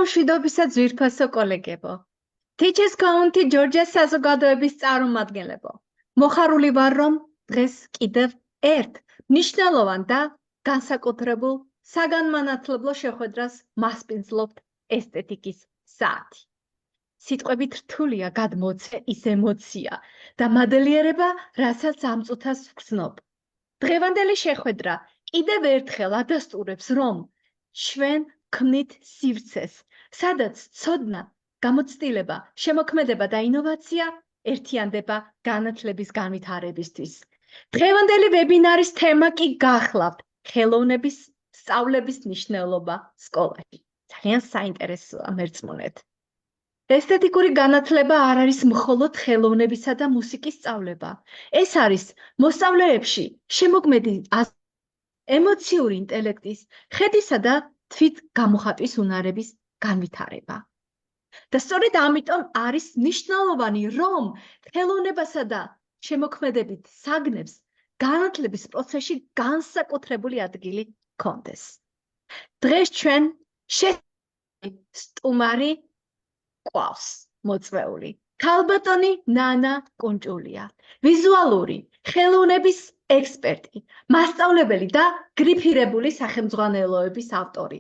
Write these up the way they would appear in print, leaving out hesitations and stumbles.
მშვიდობისა ძვირფასო კოლეგებო. Teachers County Georgia საზოგადოების წარმომადგენლებო. მოხარული ვარ, რომ დღეს კიდევ ერთ მნიშვნელოვან და განსაკუთრებულ საგანმანათლებლო შეხვედრას მასპინძლობთ ესთეტიკის საათი. სიტყვებით რთულია გადმოცე ის ემოცია და მადლიერება, რასაც ამ წუთას ვგრძნობ. დღევანდელი შეხვედრა კიდევ ერთხელ ადასტურებს, რომ ჩვენ ქმნით სივრცეს, სადაც ცოდნა, გამოცდილება, შემოქმედება და ინოვაცია ერთიანდება განათლების განვითარებისთვის. დღევანდელი ვებინარის თემა კი გახლავთ ხელოვნების სწავლების მნიშვნელობა სკოლაში. ძალიან საინტერესოა მერწმუნეთ. ესთეტიკური განათლება არ არის მხოლოდ ხელოვნებისა და მუსიკის სწავლება. ეს არის მოსწავლეებში შემოქმედი ემოციური ინტელექტის, ხედისა და თვით გამოხატვის უნარების განვითარება. და სწორედ ამიტომ არის მნიშვნელოვანი, რომ ხელოვნებასა და შემოქმედებით საგნებს განათლების პროცესში განსაკუთრებული ადგილი ჰქონდეს. დღეს ჩვენ სტუმარი ყავს მოწვეული. ქალბატონი ნანა კუნჭულია, ვიზუალური ხელოვნების ექსპერტი, მასწავლებელი და გრიფირებული სახელმძღვანელოების ავტორი,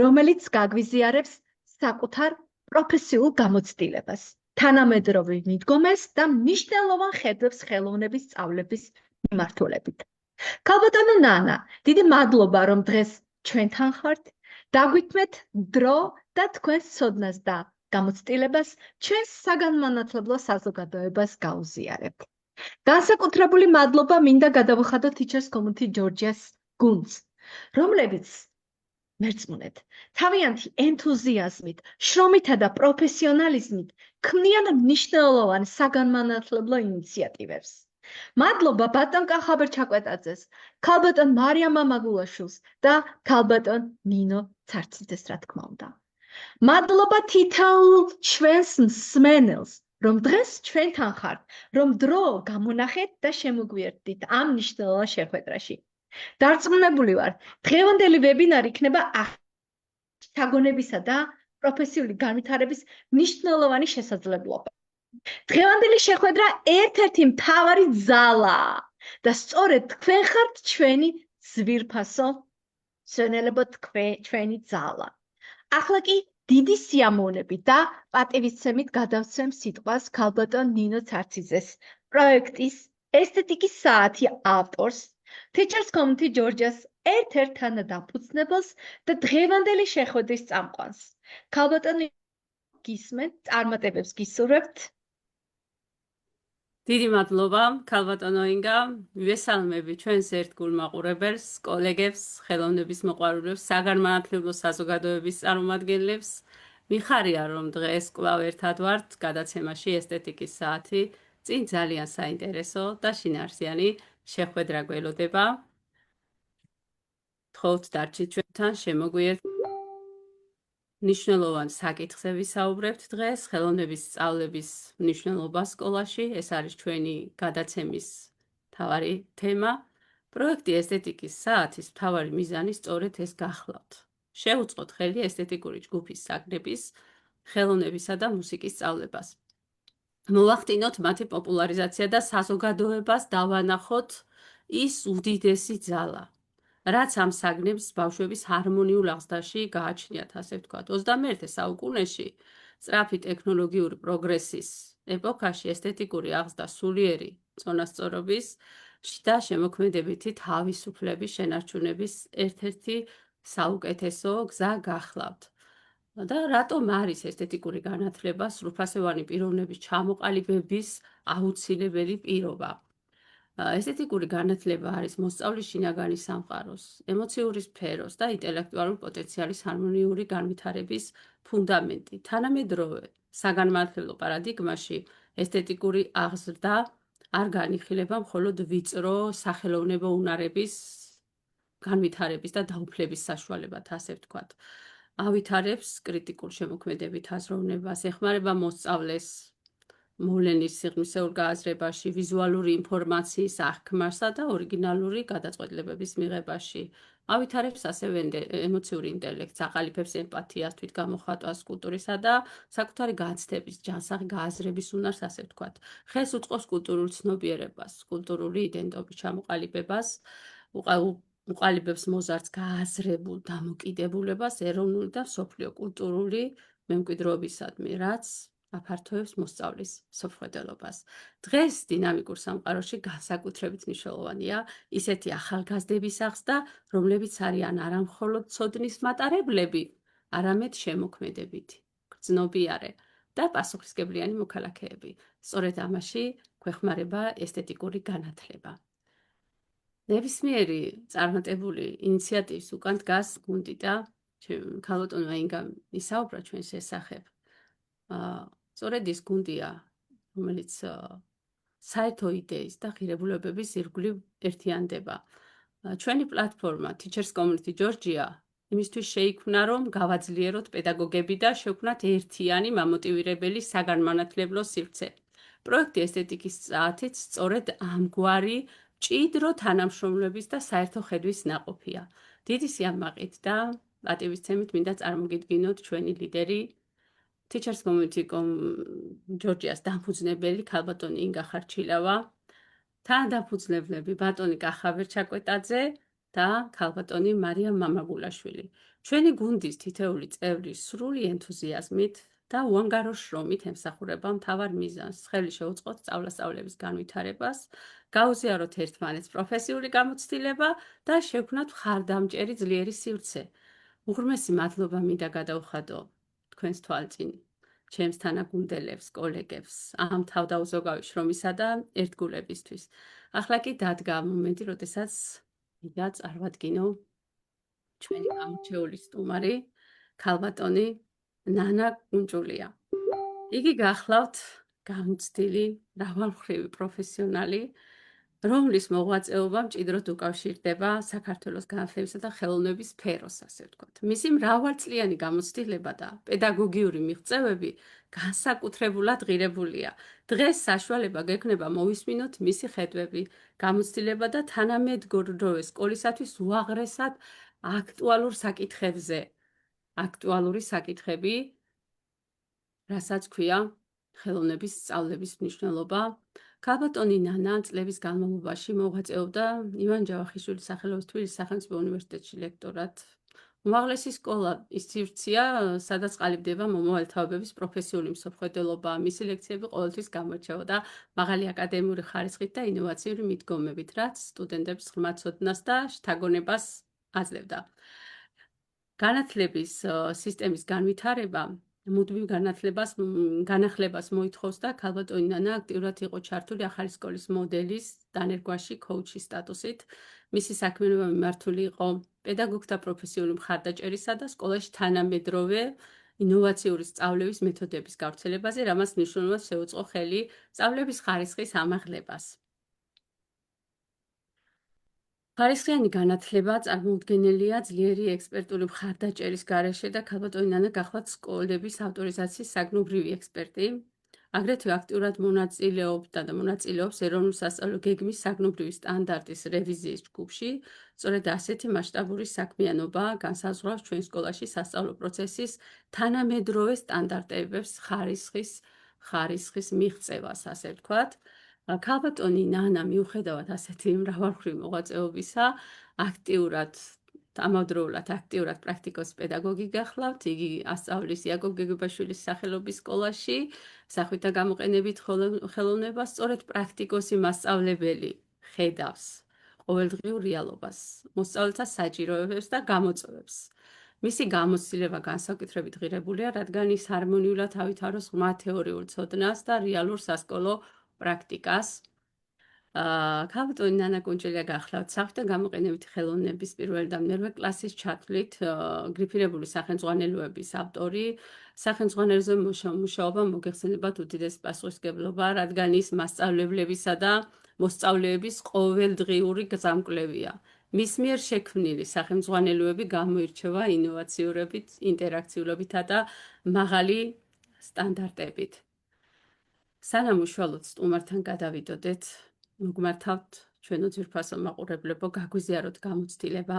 რომელიც გაგვიზიარებს საკუთარ პროფესიულ გამოცდილებას, თანამედროვე მიდგომას და მნიშვნელოვან ხედვებს ხელოვნების სწავლების მიმართულებით. ქალბატონო ნანა, დიდი მადლობა, რომ დღეს ჩვენთან ხართ. დაგვითმეთ დრო და თქვენს ცოდნას და გამოცდილებას ჩვენს საგანმანათლებლო საზოგადოებას გაუზიარებთ. განსაკუთრებული მადლობა მინდა გადავუხადოთ Teachers Community Georgia-ს გუნდს, რომლებიც მერწმუნეთ, თავიანთი ენთუზიაზმით, შრომითა და პროფესიონალიზმით ქმნიან მნიშვნელოვან საგანმანათლებლო ინიციატივებს. მადლობა ბატონ კახაბერ ჩაკვეტაძეს, ქალბატონ მარიამ მამაგულაშვილს და ქალბატონ ნინო ცარციძეს, რა თქმა უნდა. მადლობა თითოეულ ჩვენს მსმენელს, რომ დღეს ჩვენთან ხართ, რომ დრო გამონახეთ და შემოგვიერთდით ამ მნიშვნელოვან შეხვედრაში. დარწმუნებული ვარ, დღევანდელი ვებინარი იქნება შთაგონებისა და პროფესიული განვითარების მნიშვნელოვანი შესაძლებლობა. დღევანდელი შეხვედრა ერთ-ერთი მთავარი ძალაა და სწორედ თქვენ ხართ ჩვენი ძვირფასო მშენელებო ჩვენი ძალა. ახლა კი დიდი სიამოვნებით და პატივისცემით გადავცემ სიტყვას ქალბატონ ნინო ცარციძეს, პროექტის ესთეტიკის საათი ავტორს, Teachers Community Georgia-ს ერთ-ერთ თანადამფუძნებელს და დღევანდელი შეხვედრის წამყვანს. ქალბატონო გისმენთ, წარმატებებს გისურვებთ. დიდი მადლობა, ქალბატონო ინგა, მივესალმები ჩვენს ერთგულ მაყურებელს, კოლეგებს, ხელოვნების მოყვარულებს, საგანმანათლებლო საზოგადოების წარმომადგენლებს. მიხარია, რომ დღეს კვლავ ერთად ვართ გადაცემაში ესთეტიკის საათი, წინ ძალიან საინტერესო და შინაარსიანი შეხვედრა გველოდება. თხოვთ დარჩით ჩვენთან, შემოგვიერთდით. მნიშვნელოვან საკითხზე ვისაუბრებთ დღეს, ხელოვნების სწავლების მნიშვნელობა სკოლაში, ეს არის ჩვენი გადაცემის მთავარი თემა. პროექტი ესთეტიკის საათის მთავარი მიზანი სწორედ ეს გახლავთ. შევუწყოთ ხელი ესთეტიკური ჯგუფის საგნების, ხელოვნებისა და მუსიკის სწავლებას. მოვახდინოთ მათი პოპულარიზაცია და საზოგადოებას დავანახოთ ის უდიდესი ძალა, რაც ამ საგნებს ბავშვების ჰარმონიულ აღზრდაში გააჩნიათ, ასე ვთქვათ. 21 საუკუნეში სწრაფი ტექნოლოგიური პროგრესის ეპოქაში ესთეტიკური აღზრდა სულიერი წონასწორობის და შემოქმედებითი თავისუფლების შენარჩუნების ერთ-ერთი საუკეთესო გზა გახლავთ. და რატომ არის ესთეტიკური განათლება სრულფასოვანი პიროვნების ჩამოყალიბების აუცილებელი პირობა? ესთეტიკური განათლება არის მოსწავლის შინაგანი სამყაროს, ემოციური სფეროს და ინტელექტუალური პოტენციალის ჰარმონიული განვითარების ფუნდამენტი. თანამედროვე საგანმანათლებლო პარადიგმაში ესთეტიკური აღზრდა არ განიხილება მხოლოდ ვიწრო სახელოვნებო უნარების განვითარების და დაუფლების საშუალებად, ასე ვთქვათ. ავითარებს კრიტიკულ შემოქმედებით აზროვნებას, ეხმარება მოსწავლეს მოვლენის სიღრმისეულ გააზრებაში, ვიზუალური ინფორმაციის აღქმასა და ორიგინალური გადაწყვეტილებების მიღებაში. ავითარებს ასევე ემოციური ინტელექტს, აყალიბებს ემპათიას, თვითგამოხატვას, კულტურისა და საკუთარი განცდების, ჯანსაღი გააზრების უნარს, ასე ვთქვათ. ხელს უწყობს კულტურულ ცნობიერებას, კულტურული იდენტობის ჩამოყალიბებას, უყალიბებს მოზარდს გააზრებულ დამოკიდებულებას ეროვნული და მსოფლიო კულტურული მემკვიდრეობისადმი, რაც აფართოებს მოსწავლის მსოფლმხედველობას. დღეს დინამიკურ სამყაროში განსაკუთრებით მნიშვნელოვანია ისეთი ახალგაზრდების აღზრდა, რომლებიც არიან არა მხოლოდ ცოდნის მატარებლები, არამედ შემოქმედებითი, გრძნობიარე და პასუხისმგებლიანი მოქალაქეები. სწორედ ამაში გვეხმარება ესთეტიკური განათლება. ნებისმიერი წარმატებული ინიციატივის უკან დგას გუნდი და ქალბატონმა ინგამ ისაუბრა ჩვენს შესახებ. სწორედ ის გუნდია, რომელიც საერთო იდეის და ღირებულებების ირგვლივ ერთიანდება. ჩვენი პლატფორმა Teachers Community Georgia იმისთვის შეიქმნა, რომ გავაძლიეროთ პედაგოგები და შევქმნათ ერთიანი მამოტივირებელი საგანმანათლებლო სივრცე. პროექტი ესთეტიკის წაათით სწორედ ამგვარი მჭიდრო თანამშრომლობის და საერთო ხედვის ნაყოფია. დიდი სიამაყით და პატივისცემით მინდა წარმოგიდგინოთ ჩვენი ლიდერი Teachers Community Georgia-ს დამფუძნებელი ქალბატონი ინგა ხარჩილავა, თან დამფუძნებლები ბატონი კახაბერ ჩაკვეტაძე და ქალბატონი მარია მამაგულაშვილი. ჩვენი გუნდის თითოეული წევრი სრული ენთუზიაზმით და უანგარო შრომით ემსახურება მთავარ მიზანს, ხელი შეუწყოთ სწავლასწავლების განვითარებას, გაუზიაროთ ერთმანეთს პროფესიული გამოცდილება და შევქმნათ მხარდამჭერი ძლიერი სივრცე. უღრმესი მადლობა მინდა გადავხადო თქვენს თვალწინ, ჩემს თანაგუნდელებს, კოლეგებს, ამ თავდაუზოგავი შრომისა და ერთგულებისთვის. ახლა კი დადგა მომენტი, როდესაც მინდა წარმატკინო ჩვენი გამორჩეული სტუმარი, ქალბატონი ნანა კუნჭულია. იგი გახლავთ გამოცდილი, მრავალმხრივი პროფესიონალი, რომლის მოღვაწეობა მჭიდროდ უკავშირდება საქართველოს განათლებისა და ხელოვნების სფეროს, ასე ვთქვათ. მისი მრავალწლიანი გამოცდილება და პედაგოგიური მიღწევები განსაკუთრებულად ღირებულია. დღეს საშუალება გექნება მოვისმინოთ მისი ხედვები, გამოცდილება და თანამედროვე სკოლისათვის უაღრესად აქტუალურ საკითხებზე. აქტუალური საკითხები, რასაც ქვია ხელოვნების სწავლების მნიშვნელობა. ქალბატონი ნანა წლების განმავლობაში მოღვაწეობდა ივან ჯავახიშვილის სახელობის თბილისის სახელმწიფო უნივერსიტეტში ლექტორად. უმაღლესი სკოლა ის სივრცეა, სადაც ყალიბდება მომავალი თაობების პროფესიული მსოფლმხედველობა. მისი ლექციები ყოველთვის გამოირჩეოდა მაღალი აკადემიური ხარისხით და ინოვაციური მიდგომებით, რაც სტუდენტებს ღრმა ცოდნას და შთაგონებას აძლევდა. განათლების სისტემის განვითარება მუდმივ განახლებას მოითხოვს და ქალბატონი ნანა აქტიურად იყო ჩართული ახალი სკოლის მოდელის დანერგვაში კოუჩის სტატუსით. მისი საქმიანობა მიმართული იყო პედაგოგთა პროფესიული მხარდაჭერისა და სკოლაში თანამედროვე ინოვაციური სწავლების მეთოდების გავრცელებაზე, რამაც მნიშვნელოვნად შეუწყო ხელი სწავლების ხარისხის ამაღლებას. ხარისხიანი განათლება წარმოუდგენელია ძლიერი ექსპერტული მხარდაჭერის გარეშე და ქალბატონი ნანა გახლავთ სკოლების ავტორიზაციის საგნობრივი ექსპერტი. აგრეთვე აქტიურად მონაწილეობს ეროვნული სასწავლო გეგმის საგნობრივი სტანდარტის რევიზიის ჯგუფში. სწორედ ასეთი მასშტაბური საქმიანობა განსაზღვრავს ჩვენ სკოლაში სასწავლო პროცესის თანამედროვე სტანდარტების ხარისხის მიღწევას, ასე ვთქვათ. ქალბატონი ნანა მიუხედავად ასეთი მრავალმხრივი მოღვაწეობისა, ამავდროულად აქტიურად პრაქტიკოსი პედაგოგი გახლავთ. იგი ასწავლის იაკობ გეგებაშვილის სახელობის სკოლაში სახვით და გამოყენებით ხელოვნებას. სწორედ პრაქტიკოსი მასწავლებელი ხედავს ყოველდღიურ რეალობას, მოსწავლეთა საჭიროებებს და გამოწვევებს. მისი გამოცდილება განსაკუთრებით ღირებულია, რადგან ის ჰარმონიულად ავითაროს ღრმა თეორიულ ცოდნას და რეალურ სასკოლო პრაქტიკას. ქალბატონი ნანა კუნჭულია გახლავთ სახვით და გამოყენებითი ხელოვნების პირველი და მერვე კლასის ჩათვლით გრიფირებული სახელმძღვანელოების ავტორი. სახელმძღვანელოზე მუშაობა მოგეხსენებათ უდიდესი პასუხისმგებლობა, რადგან ის მასწავლებლებისა და მოსწავლეების ყოველდღიური გზამკვლევია. მის მიერ შექმნილი სახელმძღვანელოები გამოირჩევა ინოვაციურობით, ინტერაქციულობითა და მაღალი სტანდარტებით. სანამ უშუალოდ სტუმართან გადავიდოდეთ, მოგმართავთ ჩვენო ძვირფასო მაყურებლებო, გაგვიზიაროთ გამოცდილება,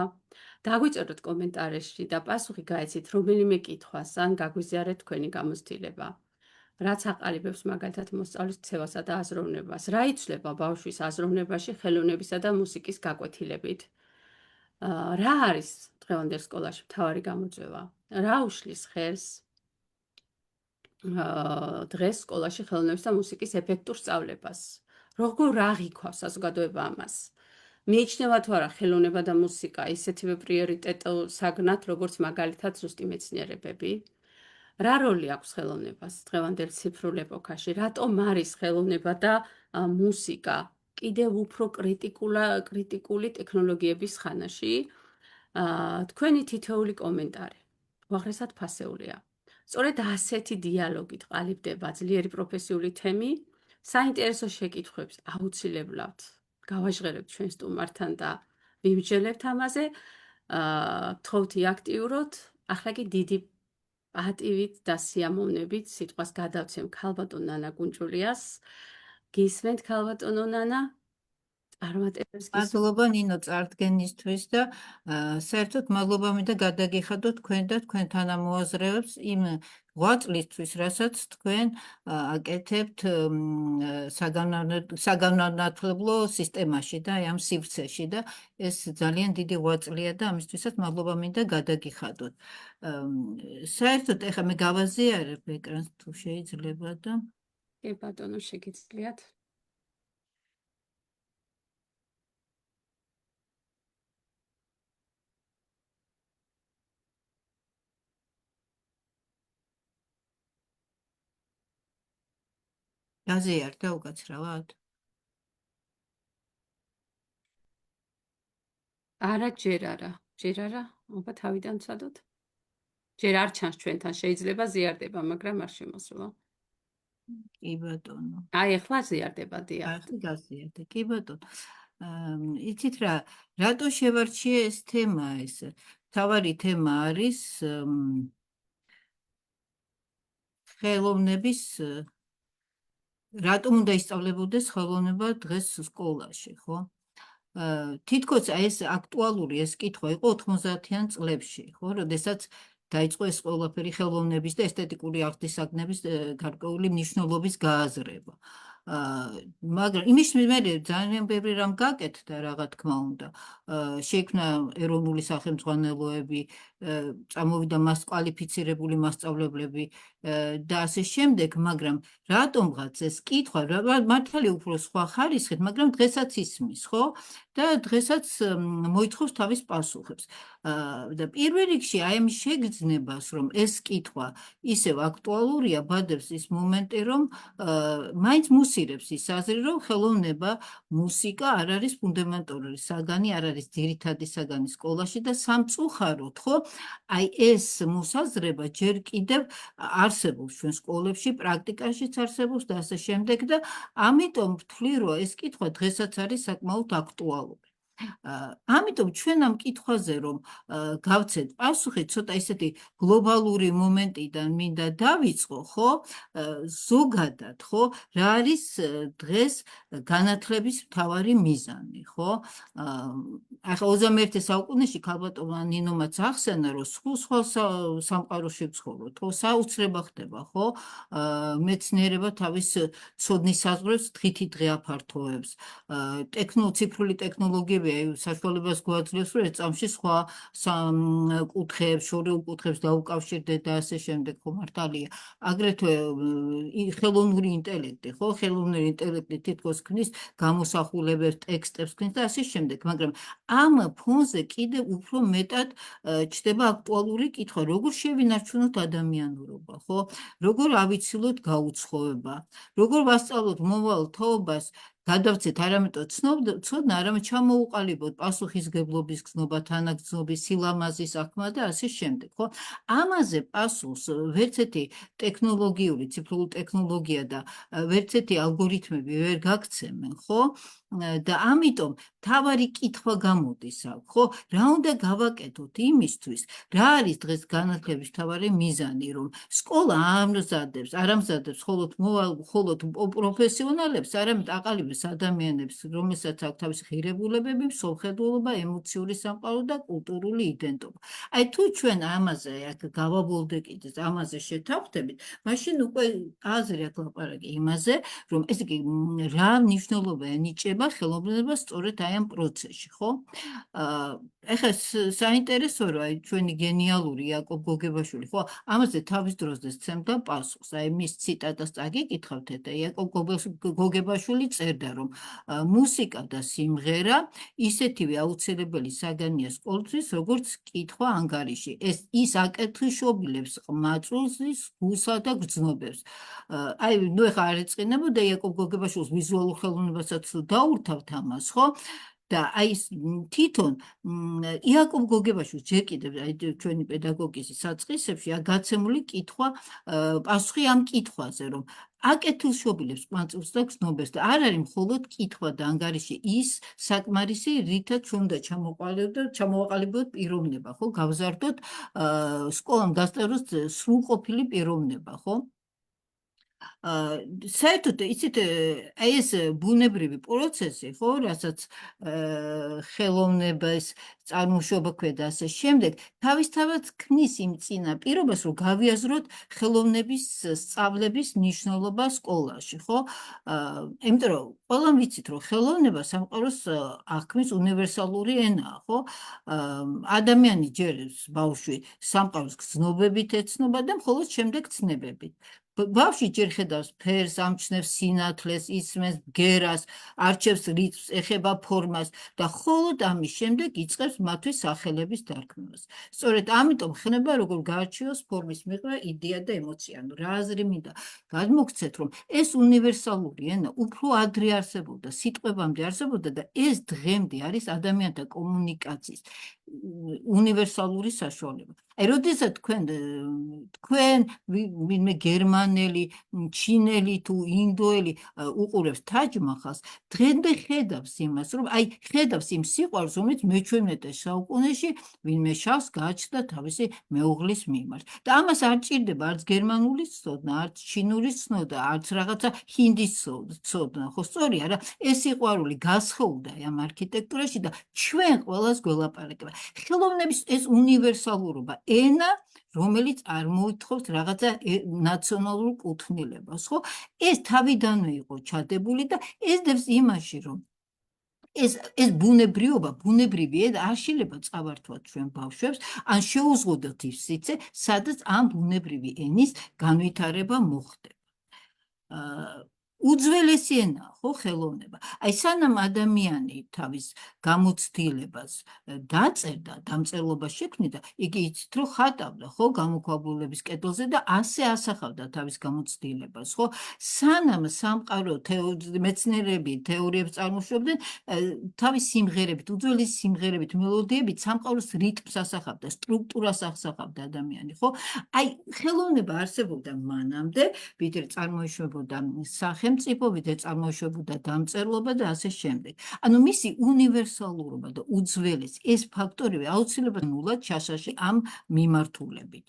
დაგვიწეროთ კომენტარებში და პასუხი გაეცით რომელიმე კითხვას, ან გაგვიზიარეთ თქვენი გამოცდილება. რაც აყალიბებს მაგალითად მოსწავლის ქცევასა და აზროვნებას, რა იცვლება ბავშვის აზროვნებაში ხელოვნებისა და მუსიკის გაკვეთილებით. რა არის დღევანდელ სკოლაში მთავარი გამოწვევა? რა უშლის ხელს დღეს სკოლაში ხელოვნების და მუსიკის ეფექტურ სწავლებას? როგორ აღიქვავს საზოგადოება ამას? მიიჩნევა თუ არა ხელოვნება და მუსიკა ისეთივე პრიორიტეტულ საგნად, როგორც მაგალითად ზუსტი მეცნიერებები? რა როლი აქვს ხელოვნებას დღევანდელ ციფრულ ეპოქაში? რატომ არის ხელოვნება და მუსიკა კიდევ უფრო კრიტიკული ტექნოლოგიების ხანაში? თქვენი თითოეული კომენტარი უაღრესად ფასეულია. სწორედ ასეთი დიალოგით ყალიბდება ძლიერი პროფესიული თემი, საინტერესო შეკითხვებს აუცილებლად გავაჟღერებთ ჩვენ სტუმართან და ვიმსჯელებთ ამაზე. გთხოვთ აქტიუროთ. ახლა კი დიდი პატივით და სიამოვნებით სიტყვას გადავცემ ქალბატონ ნანა კუნჭულიას. გისმენთ ქალბატონო ნანა? წარმატებებს გისურვებთ. მადლობა ნინო წარდგენისთვის და საერთოდ მადლობა მინდა გადაგიხადოთ თქვენ და თქვენ თანამოაზრეებს იმ 8 წლისთვის, რასაც თქვენ აკეთებთ საგანმანათლებლო სისტემაში და ამ სივრცეში და ეს ძალიან დიდი 8 წლია და ამისთვისაც მადლობა მინდა გადაგიხადოთ. საერთოდ ეხლა მე გავაზიარებ ეკრანს თუ შეიძლება და კი ბატონო, შეგიძლიათ. გაზიარდა უკაცრავად? არა, ჯერ არა. აბა თავიდან ვცადოთ. ჯერ არ ჩანს ჩვენთან, შეიძლება ზიარდება, მაგრამ არ შემოსულა. კი ბატონო. აი, ახლა ზიარდება, დიახ. ახლა გაზიარდა. კი ბატონო. იცით რა, რატო შევარჩიე ეს თემა ეს? თავარი თემა არის ხელოვნების რატომ უნდა ისწავლებოდეს ხელოვნება დღეს სკოლაში, ხო? თითქოს ეს აქტუალური ეს კითხვა იყო 90-იან წლებში, ხო, როდესაც დაიწყო ეს ყველაფერი ხელოვნების და ესთეტიკური აღსაქმნების გარკვეული მნიშვნელობის გააზრება. მაგრამ იმის მე ძალიან ბევრი რამ გაკეთდა, რა თქმა უნდა. შეიქმნა ეროვნული სახელმძღვანელოები, წამოვიდა მას კვალიფიცირებული მასწავლებლები და ასე შემდეგ, მაგრამ რატომღაც ეს კითხვა მართალი უფრო სხვა ხარისხით, მაგრამ დღესაც ისმის, ხო? და დღესაც მოითხოვს თავის პასუხებს. და პირველ რიგში აი ამ შეგრძნებას, რომ ეს კითხვა ისევ აქტუალურია, ბადებს ის მომენტი, რომ მაინც მუსირებს ის აზრი, რომ ხელოვნება, მუსიკა არ არის ფუნდამენტური საგანი, არ არის ძირითადი საგანი სკოლაში და სამწუხაროდ, ხო? აი ეს მოსაზრება ჯერ კიდევ არსებობს ჩვენ სკოლებში, პრაქტიკაშიც არსებობს და ასე შემდეგ და ამიტომ ვთვლი, რომ ეს კითხვა დღესაც არის საკმაოდ აქტუალური. ამიტომ ჩვენ ამ კითხვაზე რომ გავცეთ პასუხი, ცოტა ისეთი გლობალური მომენტიდან მინდა დავიწყო, ხო? ზოგადად, ხო? რა არის დღეს განათლების მთავარი მიზანი, ხო? ახლა 21 საუკუნეში ქალბატონმა ნინომაც ახსენა, რომ სხვა სამყაროში ვცხოვრობთ, ხო? საოცრება ხდება, ხო? მეცნიერება თავის ცოდნის საზღვრებს დღითიდღე აფართოვებს. ციფრული ტექნოლოგიები საშუალებას გვაძლევს, რომ ერთ წამში სხვა კუთხეებს, შორეულ კუთხეებს დაუკავშირდეთ და ასე შემდეგ, ხო, მართალია. აგრეთვე ხელოვნური ინტელექტი, ხო, ხელოვნური ინტელექტი თითქოს ქმნის გამოსახულებებს, ტექსტებს ქმნის და ასე შემდეგ, მაგრამ ამ ფონზე კიდევ უფრო მეტად ჩდება აქტუალური კითხვა, როგორ შევინარჩუნოთ ადამიანურობა, ხო? როგორ ავიცილოთ გაუცხოება, როგორ ვასწავლოთ მომავალ თაობას, გადავცეთ არამედ ცოდნა, არამედ ჩამოუყალიბოთ პასუხისგებლობის გზნობა, თანაგზნობის, სილამაზის აღქმა და ასე შემდეგ, ხო? ამაზე პასუხს ვერც ერთი ტექნოლოგიური, ციფრული ტექნოლოგია და ვერც ერთი ალგორითმები ვერ გაგცემენ, ხო? და ამიტომ თავარი კითხვა გამოდის აქ, ხო? რა უნდა გავაკეთოთ იმისთვის, რა არის დღეს განათლების თავარი მიზანი, რომ სკოლა არ ამზადებს მხოლოდ პროფესიონალებს, არამედ აყალიბებს ადამიანებს, რომელსაც აქვს თავისი ღირებულებები, მსოფლმხედველობა, ემოციური სამყარო და კულტურული იდენტობა. აი თუ ჩვენ ამაზე აქ გავაბოლდეკით, ამაზე შეთანხმდებით, მაშინ უკვე აზრი აქვს ლაპარაკი იმაზე, რომ ესე იგი რა მნიშვნელობა ენიჭება ხელოვნებას სწორედ აი ამ პროცესში, ხო? ეხლა საინტერესოა, რომ აი ჩვენი გენიალური იაკობ გოგებაშვილი, ხო, ამაზე თავის დროზე სცემდა პასუხს. აი მის ციტატას წაგიკითხავთ და იაკობ გოგებაშვილი წერდა, რომ მუსიკა და სიმღერა ისეთივე აუცილებელი საგანია სკოლისთვის, როგორც კითხვა ანგარიში. ის აკეთილშობილებს ყმაწვილს, გულსა და გრძნობებს. აი, ნუ ეხლა არ ეწყინებოდა იაკობ გოგებაშვილს ვიზუალურ ხელოვნებასაც დაურთავთ ამას, ხო? და აი თვითონ იაკობ გოგებაშვილს ჯერ კიდევ აი ჩვენი პედაგოგიკის საწყისებში გაცემული კითხვა პასუხი ამ კითხვაზე, რომ აკეთილშობილებს ყმაწვილს და გრძნობებს და არ არის მხოლოდ კითხვა და ანგარიში ის საკმარისი, რითაც ჩვენ უნდა ჩამოვაყალიბოთ პიროვნება, ხო? გავზარდოთ სკოლამ გასწავლოს სრულყოფილი პიროვნება, ხო? საერთოდ იცით, აი ეს ბუნებრივი პროცესი, ხო, რასაც ხელოვნებას წარმოშობა ქვია და ასე შემდეგ, თავისთავად ქმნის იმ წინაპირობას, რომ გავიაზროთ ხელოვნების სწავლების მნიშვნელობა სკოლაში, ხო? იმიტომ რომ ყველამ ვიცით, რომ ხელოვნება სამყაროს აღქმის უნივერსალური ენაა, ხო? ადამიანი ჯერ ბავშვი სამყაროს გრძნობებით ეცნობა და მხოლოდ შემდეგ ცნებებით. ბავშვი ჯერ ხედავს ფერს, ამჩნევს სინათლეს, ისმენს ბგერას, არჩევს რიტმს, ეხება ფორმას და მხოლოდ ამის შემდეგ იწყებს მათთვის სახელების დარქმევას. სწორედ ამიტომ ხდება, როგორ გაარჩიოს ფორმის მიღება, იდეა და ემოცია. რა აზრი მინდა გადმოგცეთ, რომ ეს უნივერსალური ენა უფრო ადრე არსებობდა, სიტყვებამდე არსებობდა და ეს დღემდე არის ადამიანთა კომუნიკაციის უნივერსალური საშუალება. აი, როდესაც თქვენ ვინმე გერმანელი, ჩინელი თუ ინდოელი უყურებს თაჯ-მაჰალს, დღემდე ხედავს იმას, რომ აი ხედავს იმ სიყვარულს, რომელიც მე-17 საუკუნეში ვინმე შავს გააჩნდა თავისი მეუღლის მიმართ. და ამას არ ჭირდება არც გერმანულის ცოდნა, არც ჩინულის ცოდნა, არც რაღაცა ჰინდის ცოდნა, ხო, სწორია რა? ეს სიყვარული გასხეულდა ამ არქიტექტურაში და ჩვენ ყველას გველაპარაკება. ხელოვნების ეს უნივერსალურობა, ენა, რომელიც არ მოითხოვს რაღაცა ნაციონალურ კუთვნილებას, ხო? ეს თავიდანვე იყო ჩადებული და ეს დევს იმაში, რომ ეს ბუნებრივი ენა არ შეიძლება წავართვათ ჩვენ ბავშვებს, ან შეუზღუდოთ ის სიცე, სადაც ამ ბუნებრივი ენის განვითარება მოხდება. უძველესი ენაა, ხო, ხელოვნება. აი, სანამ ადამიანი თავის გამოცდილებას დაწერდა, დამწერლობა შექმნიდა, იგი იცით, რომ ხატავდა, ხო, გამოქვაბულების კედელზე და ასე ასახავდა თავის გამოცდილებას, ხო? სანამ სამყარო მეცნიერები თეორიებს წარმოშობდნენ, თავის სიმღერებით, უძველესი სიმღერებით, მელოდიებით სამყაროს რიტმს ასახავდა, სტრუქტურას ასახავდა ადამიანი, ხო? აი, ხელოვნება არსებობდა მანამდე, ვიდრე წარმოიშვებოდა სახელმწიფო, ვიდრე წარმოიშვებოდა დამწერლობა და ასე შემდეგ. ანუ მისი უნივერსალურობა და უძველესი ეს ფაქტორები აუცილებლად ნულად ჩაშაში ამ მიმართულებით.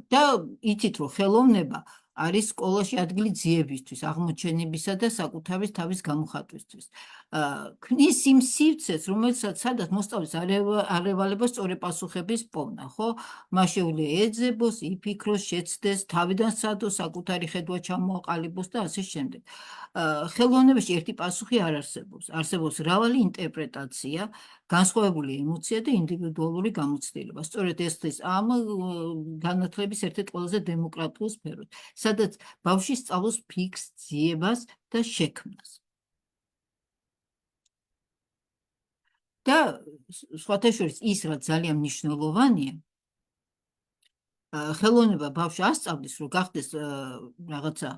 და იცით, რომ ხელოვნება არის სკოლაში ადგილი ძიებისთვის, აღმოჩენებისა და საკუთარის თავის გამოხატვისთვის. ქმნის იმ სივრცეს, რომელსაც სადაც მოსწავლეს არ ევალება სწორი პასუხების პოვნა, ხო? მას შეუძლია ეძებოს, იფიქროს, შეცდეს, თავიდან სცადოს, საკუთარი ხედვა ჩამოაყალიბოს და ასე შემდეგ. ხელოვნებაში ერთი პასუხი არ არსებობს. არსებობს მრავალი ინტერპრეტაცია, განსხვავებული ემოცია და ინდივიდუალური გამოცდილება. სწორედ ეს ხდის ამ განათლების ერთ-ერთ ყველაზე დემოკრატიულ სფეროს, სადაც ბავშვი სწავლობს ფიქრს, ძიებას და შექმნას. და სხვათა შორის ის, რაც ძალიან მნიშვნელოვანია, ხელოვნება ბავშვს ასწავლის, რომ გახდეს რაღაცა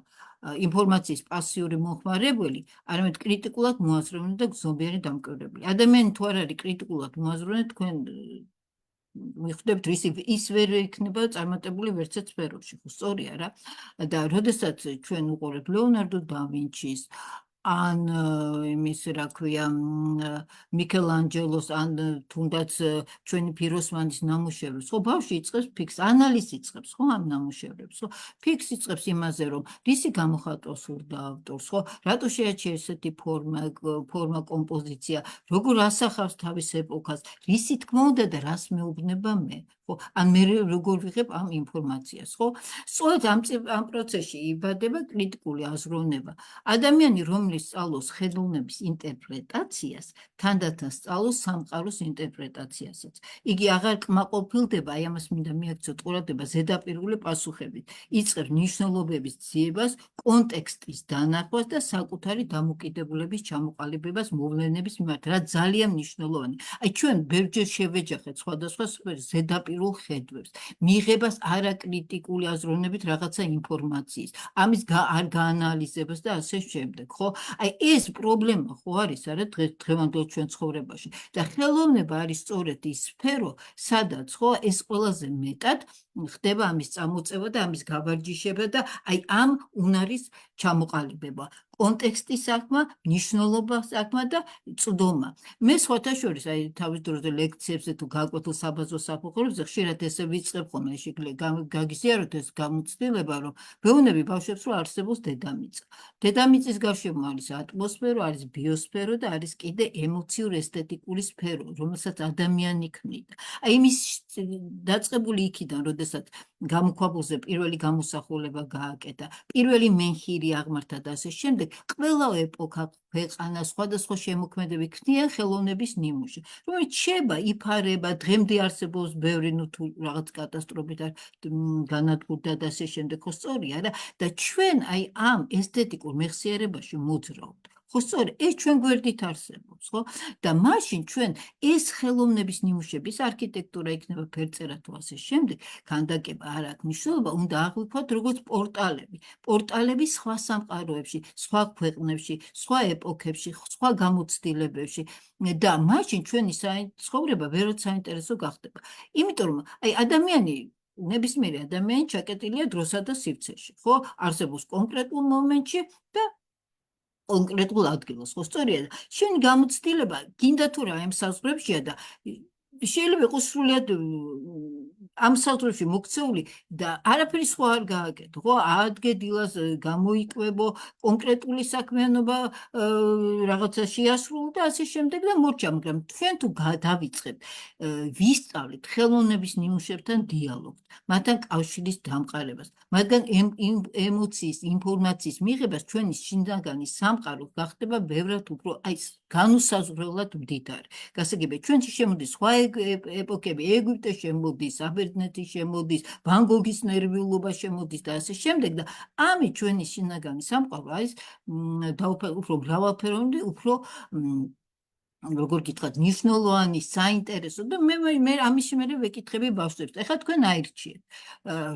ინფორმაციის პასიური მომხმარებელი, არამედ კრიტიკულად მოაზროვნე და გრძნობიერი დამკვირვებელი. ადამიანი თუ არ არის კრიტიკულად მოაზროვნე, თქვენ მიხვდებით, ის ვერ იქნება წარმატებული ვერცერთ სფეროში, ხო, სწორია რა. და როდესაც ჩვენ უყურებთ ლეონარდო და ვინჩის, ან იმის რა ქვია მიქელანჯელოს ან თუნდაც ჩვენი ფიროსმანის ნამუშევრებს ხო ბავშვი იწყებს ფიქს ანალიზს იწყებს ხო ამ ნამუშევრებს ხო ფიქს იწყებს იმაზე რომ რისი გამოხატვა სურდა ავტორს ხო რატო შეაჩერა ესეთი ფორმა კომპოზიცია როგორ ასახავს თავის ეპოქას რისი თქმა უნდა და რას მეუბნება მე ხო ან მე როგორ ვიღებ ამ ინფორმაციას ხო სწორედ ამ პროცესში იბადება კრიტიკული აზროვნება ადამიანი რომლის სწავლობს ხელოვნების ინტერპრეტაციას თანდათან სწავლობს სამყაროს ინტერპრეტაციასაც იგი აღარ კმაყოფილდება აი ამას მინდა მიაქციოთ ყურადღება ზედაპირული პასუხებით იწყებს მნიშვნელობების ძიებას კონტექსტის დანახვას და საკუთარი დამოკიდებულების ჩამოყალიბებას მოვლენების მიმართ რა ძალიან მნიშვნელოვანი აი ჩვენ ბევრჯერ შევეჯახეთ სხვადასხვა ზედაპირულ ხედვებს მიიღებას არაკრიტიკული აზროვნებით რაღაცა ინფორმაციის ამის არ გაანალიზებას და ასე შემდეგ ხო აი ეს პრობლემა ხო არის არა დღევანდელ ჩვენ ცხოვრებაში და ხელოვნება არის სწორედ ის სფერო სადაც ხო ეს ყველაზე მეტად ხდება ამის წამოწევა და ამის გავარჯიშება და აი ამ უნარის ჩამოყალიბება კონტექსტის საქმე მნიშვნელობა საქმე და წვდომა მე სხვათა შორის აი თავის დროზე ლექციებზე თუ გაკვეთილ საბაზო საფუძვლებზე ხშირად ესე ვიწყებ ხოლმე შეგვიძლია გაგიზიაროთ ეს გამოცდილება რომ ვეუბნები ბავშვებს რომ არსებობს დედამიწა დედამიწის გარშემო არის ატმოსფერო არის ბიოსფერო და არის კიდე ემოციურ ესთეტიკური სფერო რომელსაც ადამიანი ქმნიდა აი იმის დაწყებული იქიდან როდესაც გამოქვაბულზე პირველი გამოსახულება გააკეთა პირველი მენჰირი აღმართა და ასე შემდეგ ყველა ეპოქა ქვეყანა სხვადასხვა შემოქმედები ქმნიან ხელოვნების ნიმუში რომელიც შეება იფარება დღემდე არსებობს ბევრი ნუ თუ რაღაც კატასტროფით არ განადგურდა და ასე შემდეგ ხო სწორია რა და ჩვენ აი ამ ესთეტიკურ მეხსიერებაში მოძრაობთ ხო სწორედ ეს ჩვენ გვერდით არსებობს ხო და მაშინ ჩვენ ეს ხელოვნების ნიმუშების არქიტექტურა იქნება ფერწერა თუ ასე შემდეგ ქანდაკება არ აქვს მნიშვნელობა უნდა აღვიქვათ როგორც პორტალები სხვა სამყაროებში სხვა ქვეყნებში სხვა ეპოქებში სხვა გამოცდილებებში და მაშინ ჩვენი ცხოვრება ვერც საინტერესო გახდება იმიტომ რომ აი ადამიანი ნებისმიერი ადამიანი ჩაკეტილია დროსა და სივრცეში ხო არსებობს კონკრეტულ მომენტში და კონკრეტულ ადგილას ხო სწორია და შენი გამოცდილება გინდა თუ რა ამ საზღვრებშია და შეიძლება იყოს სრულიად ამ საზღვრებში მოქცეული და არაფერი სხვა არ გააკეთო ხო აადგე დილას გამოიკვებო კონკრეტული საქმიანობა რაღაცა შეასრულო და ასე შემდეგ და მორჩა მაგრამ თქვენ თუ დავიწყებთ ვისწავლეთ ხელოვნების ნიმუშებთან დიალოგს მათთან კავშირის დამყარებას მათგან ემოციის ინფორმაციის მიღებას ჩვენი შინაგანი სამყარო გახდება ბევრად უფრო აი განუსაზღვრელად მდიდარი გასაგებია ჩვენში შემოდის სხვა ეპოქები ეგვიპტე შემოდის საბერძნეთი შემოდის ვან გოგის ნერვიულობა შემოდის და ასე შემდეგ და ამი ჩვენი შინაგანი სამყარო არის უფრო მრავალფეროვანი უფრო როგორ გითხრათ მნიშვნელოვანი საინტერესო და მე ამის მერე ვეკითხები ბავშვებს ეხლა თქვენ აირჩიეთ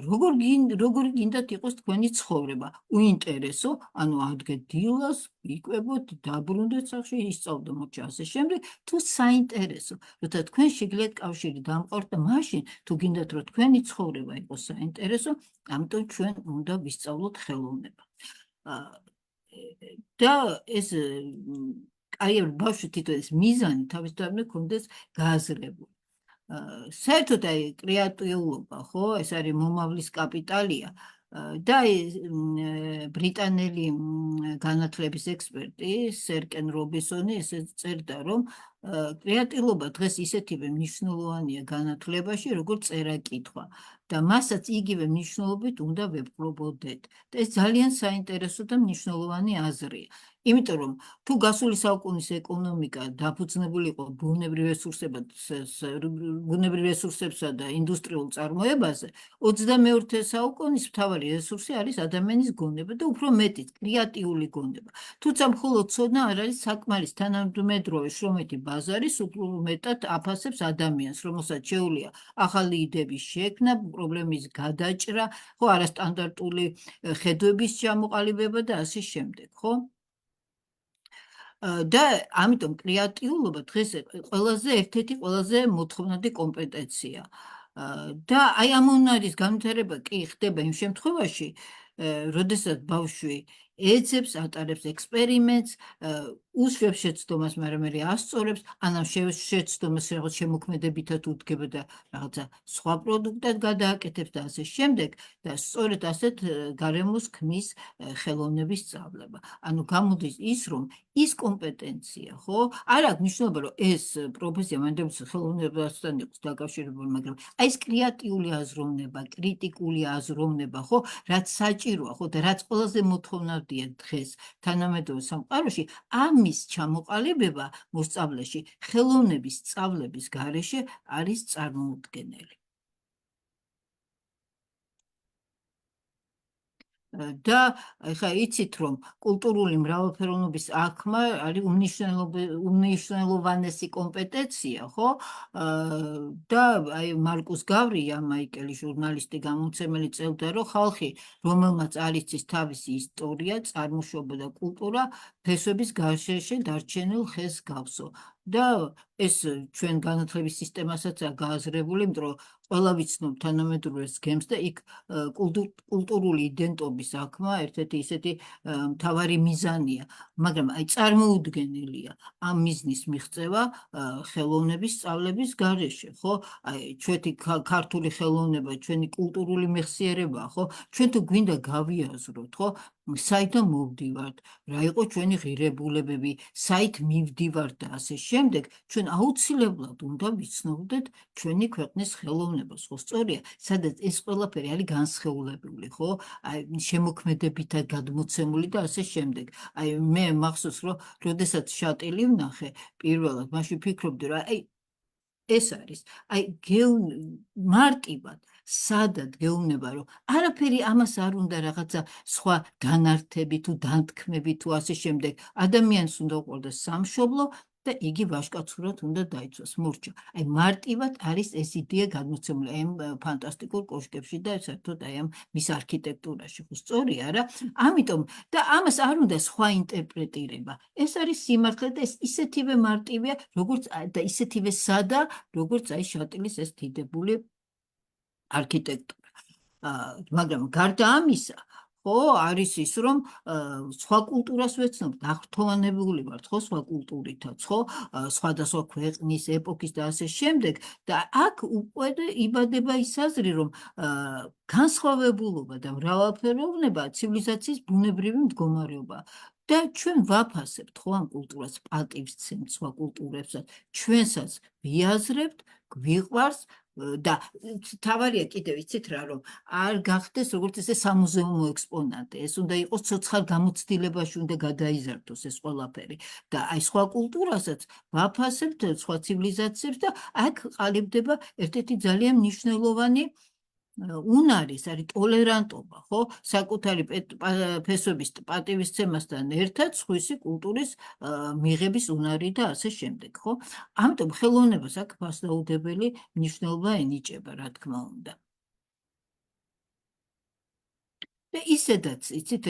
როგორ გინდათ იყოს თქვენი ცხოვრება უინტერესო ანუ ადგეთ დილას იკვებოთ დაბრუნდეთ სახში ისწავლდეთ მორჩა ასე შემდეგ თუ საინტერესო როცა თქვენ შეგიძლიათ კავშირი დამყაროთ და მაშინ თუ გინდათ რომ თქვენი ცხოვრება იყოს საინტერესო ამიტომ ჩვენ უნდა ვისწავლოთ ხელოვნება და ეს აი ბავშვი თვითონ ეს მიზანი თავისთავად კონდეს გააზრებული საერთოდ აი კრეატიულობა ხო ეს არის მომავლის კაპიტალია და ბრიტანელი განათლების ექსპერტი სერ კენ რობინსონი ესე წერდა რომ კრეატიულობა დღეს ისეთივე მნიშვნელოვანია განათლებაში როგორც წერა-კითხვა და მასაც იგივე მნიშვნელობით უნდა ვეპყრობოდეთ და ეს ძალიან საინტერესო და მნიშვნელოვანი აზრია იმიტომ რომ თუ გასული საუკუნის ეკონომიკა დაფუძნებული იყო ბუნებრივ რესურსებსა და ინდუსტრიულ წარმოებაზე 22 საუკუნის მთავარი რესურსი არის ადამიანის გონება და უფრო მეტიც კრეატიული გონება თუმცა მხოლოდ ცოდნა არ არის საკმარის თანამედროვე შრომითი ბაზარი უფრო მეტად აფასებს ადამიანს რომელსაც შეუძლია ახალი იდეების შექმნა პრობლემის გადაჭრა ხო არასტანდარტული ხედვების ჩამოყალიბება და ასე შემდეგ ხო და ამიტომ კრეატიულობა დღეს ერთ-ერთი ყველაზე მოთხოვნადი კომპეტენცია და აი ამ უნარის განვითარება კი ხდება იმ შემთხვევაში როდესაც ბავშვი ეძებს, ატარებს ექსპერიმენტს, უსვებს შეცდომას, მაგრამ მე ასწორებს, ანამ შეცდომას რაღაც შემოქმედებითად უდგება და რაღაცა სხვა პროდუქტად გადააკეთებს და ასე შემდეგ და სწორედ ასეთ გარემოს ქმნის ხელოვნების სწავლება. ანუ გამოდის ის, რომ ის კომპეტენცია, ხო? არ აქვს მნიშვნელობა, რომ ეს პროფესია მანდებელს ხელოვნებასთან იყოს დაკავშირებული, მაგრამ აი ეს კრეატიული აზროვნება, კრიტიკული აზროვნება, ხო, რაც საჭიროა, ხო, და რაც ყველაზე მოთხოვნადია დღეს თანამედროვე სამყაროში, ამის ჩამოყალიბება მოსწავლეში ხელოვნების სწავლების გარეშე არის წარმოუდგენელი. და ეხლა იცით, რომ კულტურული მრავალფეროვნების აღქმა არის უმნიშვნელოვანესი კომპეტენცია, ხო? და აი მარკუს გავრია, მაიკელი ჟურნალისტი, გამომცემელი წერდა, რომ ხალხი, რომელმაც არ იცის თავისი ისტორია, წარმოშობა და კულტურა, ფესვების გარშემო დარჩენილ ხეს გავსო. და ეს ჩვენ განათლების სისტემასაც გააზრებული, იმიტომ რომ ყველა ვიცნობ თანამედროვეს გემს და იქ კულტურული იდენტობის აღქმა ერთ-ერთი ისეთი მთავარი მიზანია, მაგრამ აი წარმოუდგენელია ამ მიზნის მიღწევა ხელოვნების სწავლების გარეშე, ხო? აი ჩვენი ქართული ხელოვნება, ჩვენი კულტურული მეხსიერება, ხო? ჩვენ თუ გვინდა გავიაზროთ, ხო? საიდან მოვდივართ, რა იყო ჩვენი ღირებულებები, საით მივდივართ და ასე შემდეგ, ჩვენ აუცილებლად უნდა ვიცნობდეთ ჩვენი ქვეყნის ხელოვნებას, ხო, სწორია, სადაც ეს ყველაფერი არის განსხეულებული, ხო? აი შემოქმედებითად გადმოცემული და ასე შემდეგ. აი მე მახსოვს, რომ როდესაც შატილი ვნახე პირველად, მაშინ ფიქრობდი, რომ აი ეს არის, აი მარტივად სადად გეუბნება, რომ არაფერი ამას არ უნდა რაღაცა სხვა განართები თუ დანთქმები თუ ასე შემდეგ. ადამიანს უნდა უყურდეს სამშობლო და იგი ვაჟკაცურად უნდა დაიცვას. მურჩა. აი მარტივად არის ეს იდეა გადმოცემული ამ ფანტასტიკურ კოშკებში და საერთოდ აი ამ მის არქიტექტურაში. ხო, სწორია რა? ამიტომ და ამას არ უნდა სხვა ინტერპრეტირება. ეს არის სიმართლე და ეს ისეთივე მარტივია, როგორც და ისეთივე სადა, როგორც აი შატილის ეს დიდებული არქიტექტურა. მაგრამ გარდა ამისა, ხო, არის ის, რომ სხვა კულტურას ვეცნობ, დახრთოვანებული ვართ, ხო, სხვა კულტურითაც, ხო, სხვადასხვა ქვეყნის, ეპოქის და ასე შემდეგ და აქ უკვე იბადება ის აზრი, რომ განსხვავებულობა და მრავალფეროვნება ცივილიზაციის ბუნებრივი მდგომარეობა. და ჩვენ ვაფასებთ, ხო, ამ კულტურას, პატივს ვცემთ სხვა კულტურებსაც, ჩვენსაც ვიაზრებთ, გვიყვარს და თავარია კიდევ იცით რა, რომ არ გახდეს როგორც ესე სამუზეუმო ექსპონატი, ეს უნდა იყოს ცოცხალ გამოცდილებაში უნდა გადაიზარდოს ეს ყველაფერი და აი სხვა კულტურასაც ვაფასებთ, სხვა ცივილიზაციებს და აქ ყალიბდება ერთ-ერთი ძალიან მნიშვნელოვანი უნარის, არის ტოლერანტობა, ხო? საკუთარი ფესვების პატივისცემასთან ერთად სხვისი კულტურის მიღების უნარი და ასე შემდეგ, ხო? ამიტომ ხელოვნებას აქ ფასდაუდებელი მნიშვნელობა ენიჭება, რა თქმა უნდა. და ისედაც, იცით,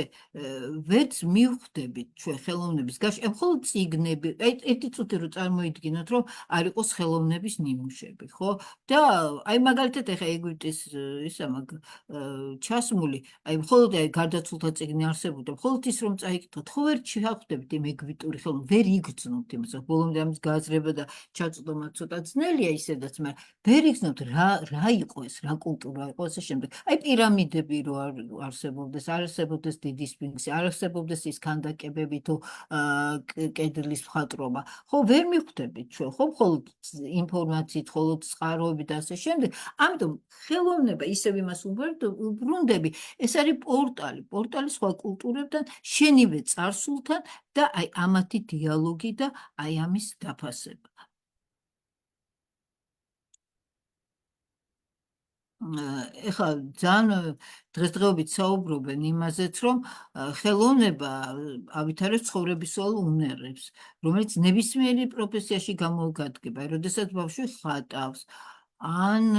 ვერც მივხვდებით ჩვენ ხელოვნების გაშ, მხოლოდ წიგნები, აი ერთი წუთი რომ წარმოიდგინოთ, რომ არ იყოს ხელოვნების ნიმუშები, ხო? და აი მაგალითად ეხა ეგვიპტის ისა ჩასმული, აი მხოლოდ აი გარდაცვლილთა წიგნი არსებობდა, მხოლოდ ის რომ წაიკითხოთ, ხო ვერ ჩავხვდებით იმ ეგვიპტური ხელოვნებას, ვერ იგრძნობთ იმას, ბოლომდე ამის გააზრება და ჩაწვდომა ცოტა ძნელია ისედაც, მაგრამ ვერ იგრძნობთ რა იყო ეს, რა კულტურა იყო ასე შემდეგ. აი პირამიდები რო არსებობდეს დიდი სფინქსი, არსებობდეს ის ქანდაკებები თუ კედლის მხატვრობა. ხო, ვერ მივხვდებით ჩვენ, ხო, მხოლოდ ინფორმაციით, მხოლოდ წყაროებით და ასე შემდეგ. ამიტომ ხელოვნება ისევ იმას უბრუნდები, ეს არის პორტალი სხვა კულტურებთან, შენივე წარსულთან და აი ამათი დიალოგი და აი ამის დაფასება. ეხლა ძალიან დღესდღეობით საუბრობენ იმაზეც, რომ ხელოვნება ავითარებს ცხოვრებისეულ უნარებს, რომელიც ნებისმიერი პროფესიაში გამოგადგება, როდესაც ბავშვი ხატავს, ან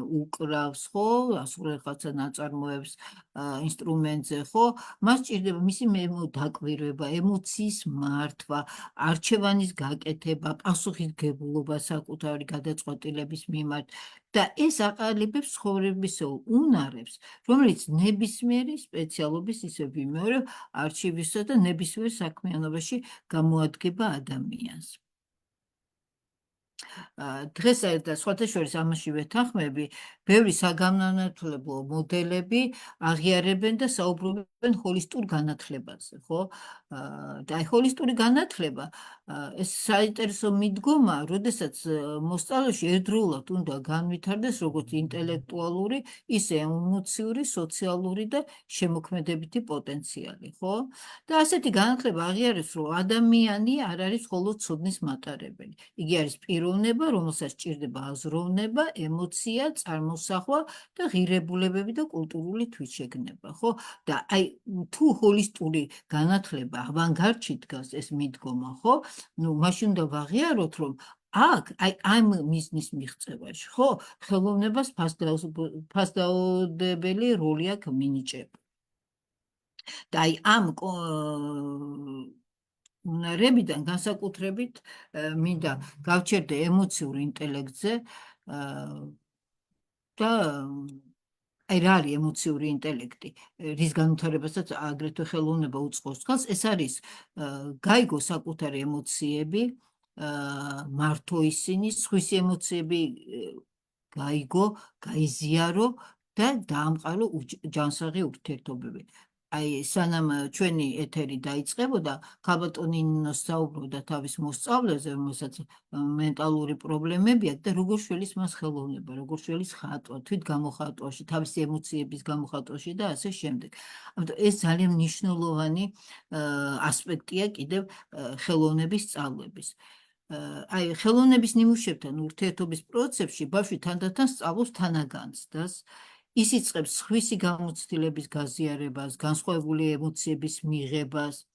უკრავს, ხო, ასრულებს რაღაცა ნაწარმოებს ინსტრუმენტზე, ხო, მას ჭირდება მისი დაკვირვება, ემოციის მართვა, არჩევანის გაკეთება, პასუხისმგებლობა საკუთარი გადაწყვეტილების მიმართ და ეს აყალიბებს ცხოვრებისეულ უნარებს, რომელიც ნებისმიერი სპეციალობის, ისე ვიმეორებ, არჩევისა და ნებისმიერ საქმიანობაში გამოადგება ადამიანს. დღეს და სხვათა შორის ამაში ვეთანხმები, ბევრი საგანმანათლებლო მოდელები აღიარებენ და საუბრობენ ჰოლისტურ განათლებაზე, ხო? და აი ჰოლისტური განათლება ეს საინტერესო მიდგომა, როდესაც მოსწავლეში ერთდროულად უნდა განვითარდეს როგორც ინტელექტუალური, ისე ემოციური, სოციალური და შემოქმედებითი პოტენციალი, ხო? და ასეთი განათლება აღიარებს, რომ ადამიანი არ არის მხოლოდ ცოდნის მატარებელი. იგი არის პიროვნება, რომელსაც ჭირდება აზროვნება, ემოცია, წარმოსახვა და ღირებულებები და კულტურული თვითშეგნება, ხო? და აი თუ ჰოლისტური განათლება ავანგარდში დგას ეს მიდგომა, ხო? ნუ მაშინ უნდა ვაღიაროთ, რომ აქ აი ამ მიზნის მიღწევაში, ხო, ხელოვნებას ფასდაუდებელი როლი აქვს მინიჭებული. და აი ამ უნარებიდან განსაკუთრებით მინდა გავჩერდე ემოციურ ინტელექტზე და აი რა არის ემოციური ინტელექტი, რის განვითარებასაც აგრეთვე ხელოვნება უწყობს წყალს, ეს არის გაიგო საკუთარი ემოციები, მართო ისინი, სხვისი ემოციები გაიგო, გაიზიარო და დაამყარო ჯანსაღი ურთიერთობები. აი სანამ ჩვენი ეთერი დაიწყებოდა, ქალბატონი ნინოს საუბრობდა თავის მოსწავლეზე, რომელსაც მენტალური პრობლემები აქვს და როგორ შველის მას ხელოვნება, როგორ შველის ხატვა, თვით გამოხატვაში, თავისი ემოციების გამოხატვაში და ასე შემდეგ. ამიტომ ეს ძალიან მნიშვნელოვანი ასპექტია კიდევ ხელოვნების სწავლების. აი ხელოვნების ნიმუშებთან ურთიერთობის პროცესში ბავშვი თანდათან სწავლობს თანაგანცდას, ის იწყებს სხვისი გამოცდილების გაზიარებას, განსხვავებული ემოციების მიღებას,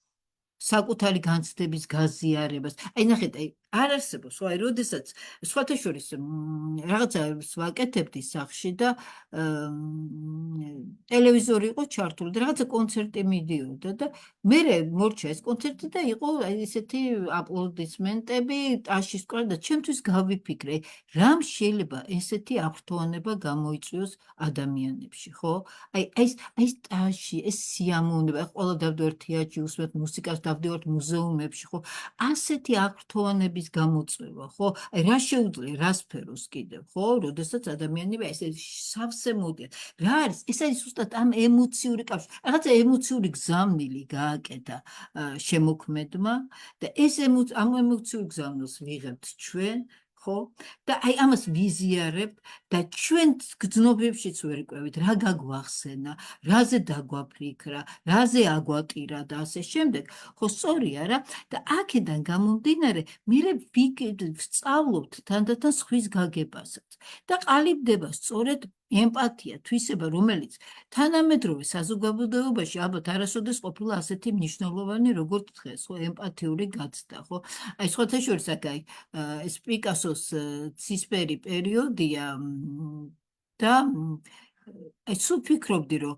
საკუთარი განცდების გაზიარებას. აი ნახეთ, აი არ არსებობს, ხო, აი როდესაც სხვათა შორის რაღაცას ვაკეთებდი სახლში და ტელევიზორი იყო ჩართული და რაღაცა კონცერტი მიდიოდა და მე მორჩა ეს კონცერტი და იყო აი ესეთი აპლოდისმენტები, ტაშის კვერა და ჩემთვის გავიფიქრე, რამ შეიძლება ესეთი აღფრთოვანება გამოიწვიოს ადამიანებში, ხო? აი ეს ტაში, ეს სიამოვნება, ყველა დავდივართ თეატრში, უსმენთ მუსიკას, დავდივართ მუზეუმებში, ხო? ასეთი აღფრთოვანების გამოწვევა, ხო? აი რა შეუძლია, რა სფეროს კიდევ, ხო? როდესაც ადამიანები ესე სავსე მოდიან. რა არის? ეს არის ზუსტად ამ ემოციური კავშირი. რაღაცა ემოციური გზავნილი გააკეთა შემოქმედმა და ეს ამ ემოციური გზავნილს ვიღებთ ჩვენ, ხო? და აი ამას ვიზიარებთ და ჩვენ გრძნობებშიც ვერ ყვევით, რა გაგვახსენა, რაზე დაგვაფიქრა, რაზე აგვატირა და ასე შემდეგ. ხო, სწორია რა? და აქედან გამომდინარე, მე ვსწავლობთ თანდათან სხვის გაგებასაც და ყალიბდება სწორედ ემპათია, თვისება, რომელიც თანამედროვე საზოგადოებაში ალბათ არასოდეს ყოფილა ასეთი მნიშვნელოვანი, როგორც დღეს, ხო, ემპათიური გაცდა, ხო? აი სხვათა შორის აქ აი ეს პიკასოს ცისფერი პერიოდია და აი სულ ფიქრობდი, რომ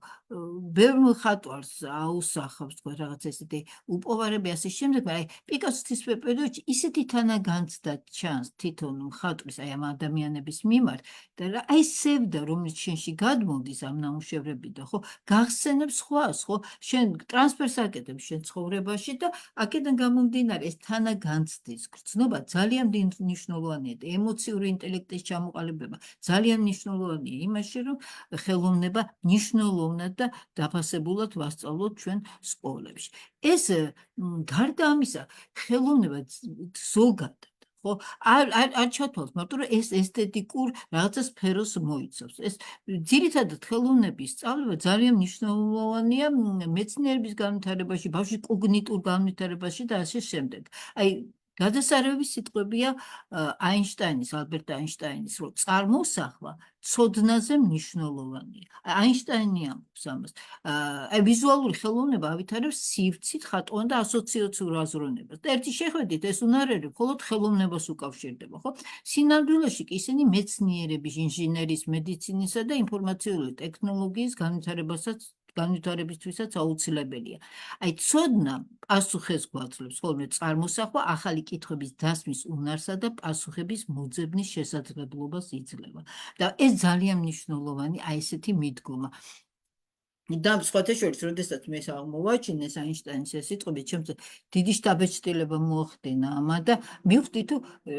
ბევრ მხატვარს აუსახავს თქვა რაღაც ესეთი უპოვარები ასე შემდეგ, მაგრამ აი პიკასოს ცისფერ პერიოდში ისეთი თანაგანცდა ჩანს თვითონ მხატვრის აი ამ ადამიანების მიმართ და აი სევდა, რომელიც შენში გადმოდის ამ ნამუშევრებიდან, ხო, გახსენებს სხვას, ხო, შენ ტრანსფერს აკეთებ შენ ცხოვრებაში და აქედან გამომდინარე ეს თანაგანცდის გრძნობა ძალიან მნიშვნელოვანია და ემოციური ინტელექტის ჩამოყალიბება ძალიან მნიშვნელოვანია იმაში, რომ ხელოვნება მნიშვნელოვნად და დაფასებულად ვასწავლოთ ჩვენ სკოლებში. ეს გარდა ამისა, ხელოვნება ზოგადად, ხო, არ ჩათვალოთ, მარტო რომ ეს ესთეტიკურ რაღაცა სფეროს მოიცავს. ეს ძირითადად ხელოვნების სწავლება ძალიან მნიშვნელოვანია მეცნიერების განვითარებაში, ბავშვის კოგნიტურ განვითარებაში და ასე შემდეგ. აი გადასარევი სიტყვებია აინშტაინის, ალბერტ აინშტაინის, რომ წარმოსახვა ცოდნაზე მნიშვნელოვანია. აინშტაინი ამბობს ამას. აი ვიზუალური ხელოვნება ავითარებს სივრცით ხატოვან და ასოციაციურ აზროვნებას. და ერთი შეხედვით ეს უნარები მხოლოდ ხელოვნებას უკავშირდება, ხო? სინამდვილეში კი ისინი მეცნიერების, ინჟინერიის, მედიცინისა და ინფორმაციული ტექნოლოგიის განვითარებისთვისაც აუცილებელია. აი ცოდნა პასუხეს გვაძლევს ხოლმე წარმოსახვა, ახალი კითხვების დასმის უნარსა და პასუხების მოძებნის შესაძლებლობას იძლევა. და ეს ძალიან მნიშვნელოვანი აი ესეთი მიდგომა. და სხვათა შორის, როდესაც მე აღმოვაჩინე აინშტაინის ეს სიტყვები, ჩემს დიდი შთაბეჭდილება მოახდინა ამა და მივხვდი თუ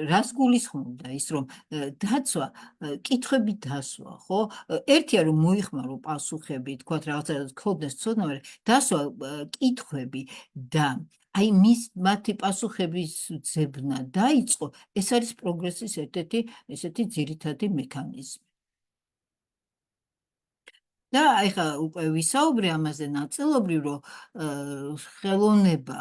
რას გულისხმობდა ის, რომ დაცვა, კითხვები დასვა, ხო? ერთია რომ მოიხმარო პასუხები, თქვათ რაღაცა გქონდეს ცოდნა, მაგრამ დასვა კითხვები და აი მათი პასუხების ძებნა დაიწყო, ეს არის პროგრესის ერთ-ერთი ესეთი ძირითადი მექანიზმი. და ეხლა უკვე ვისაუბრე ამაზე ნაწილობრივ, რომ ხელოვნება,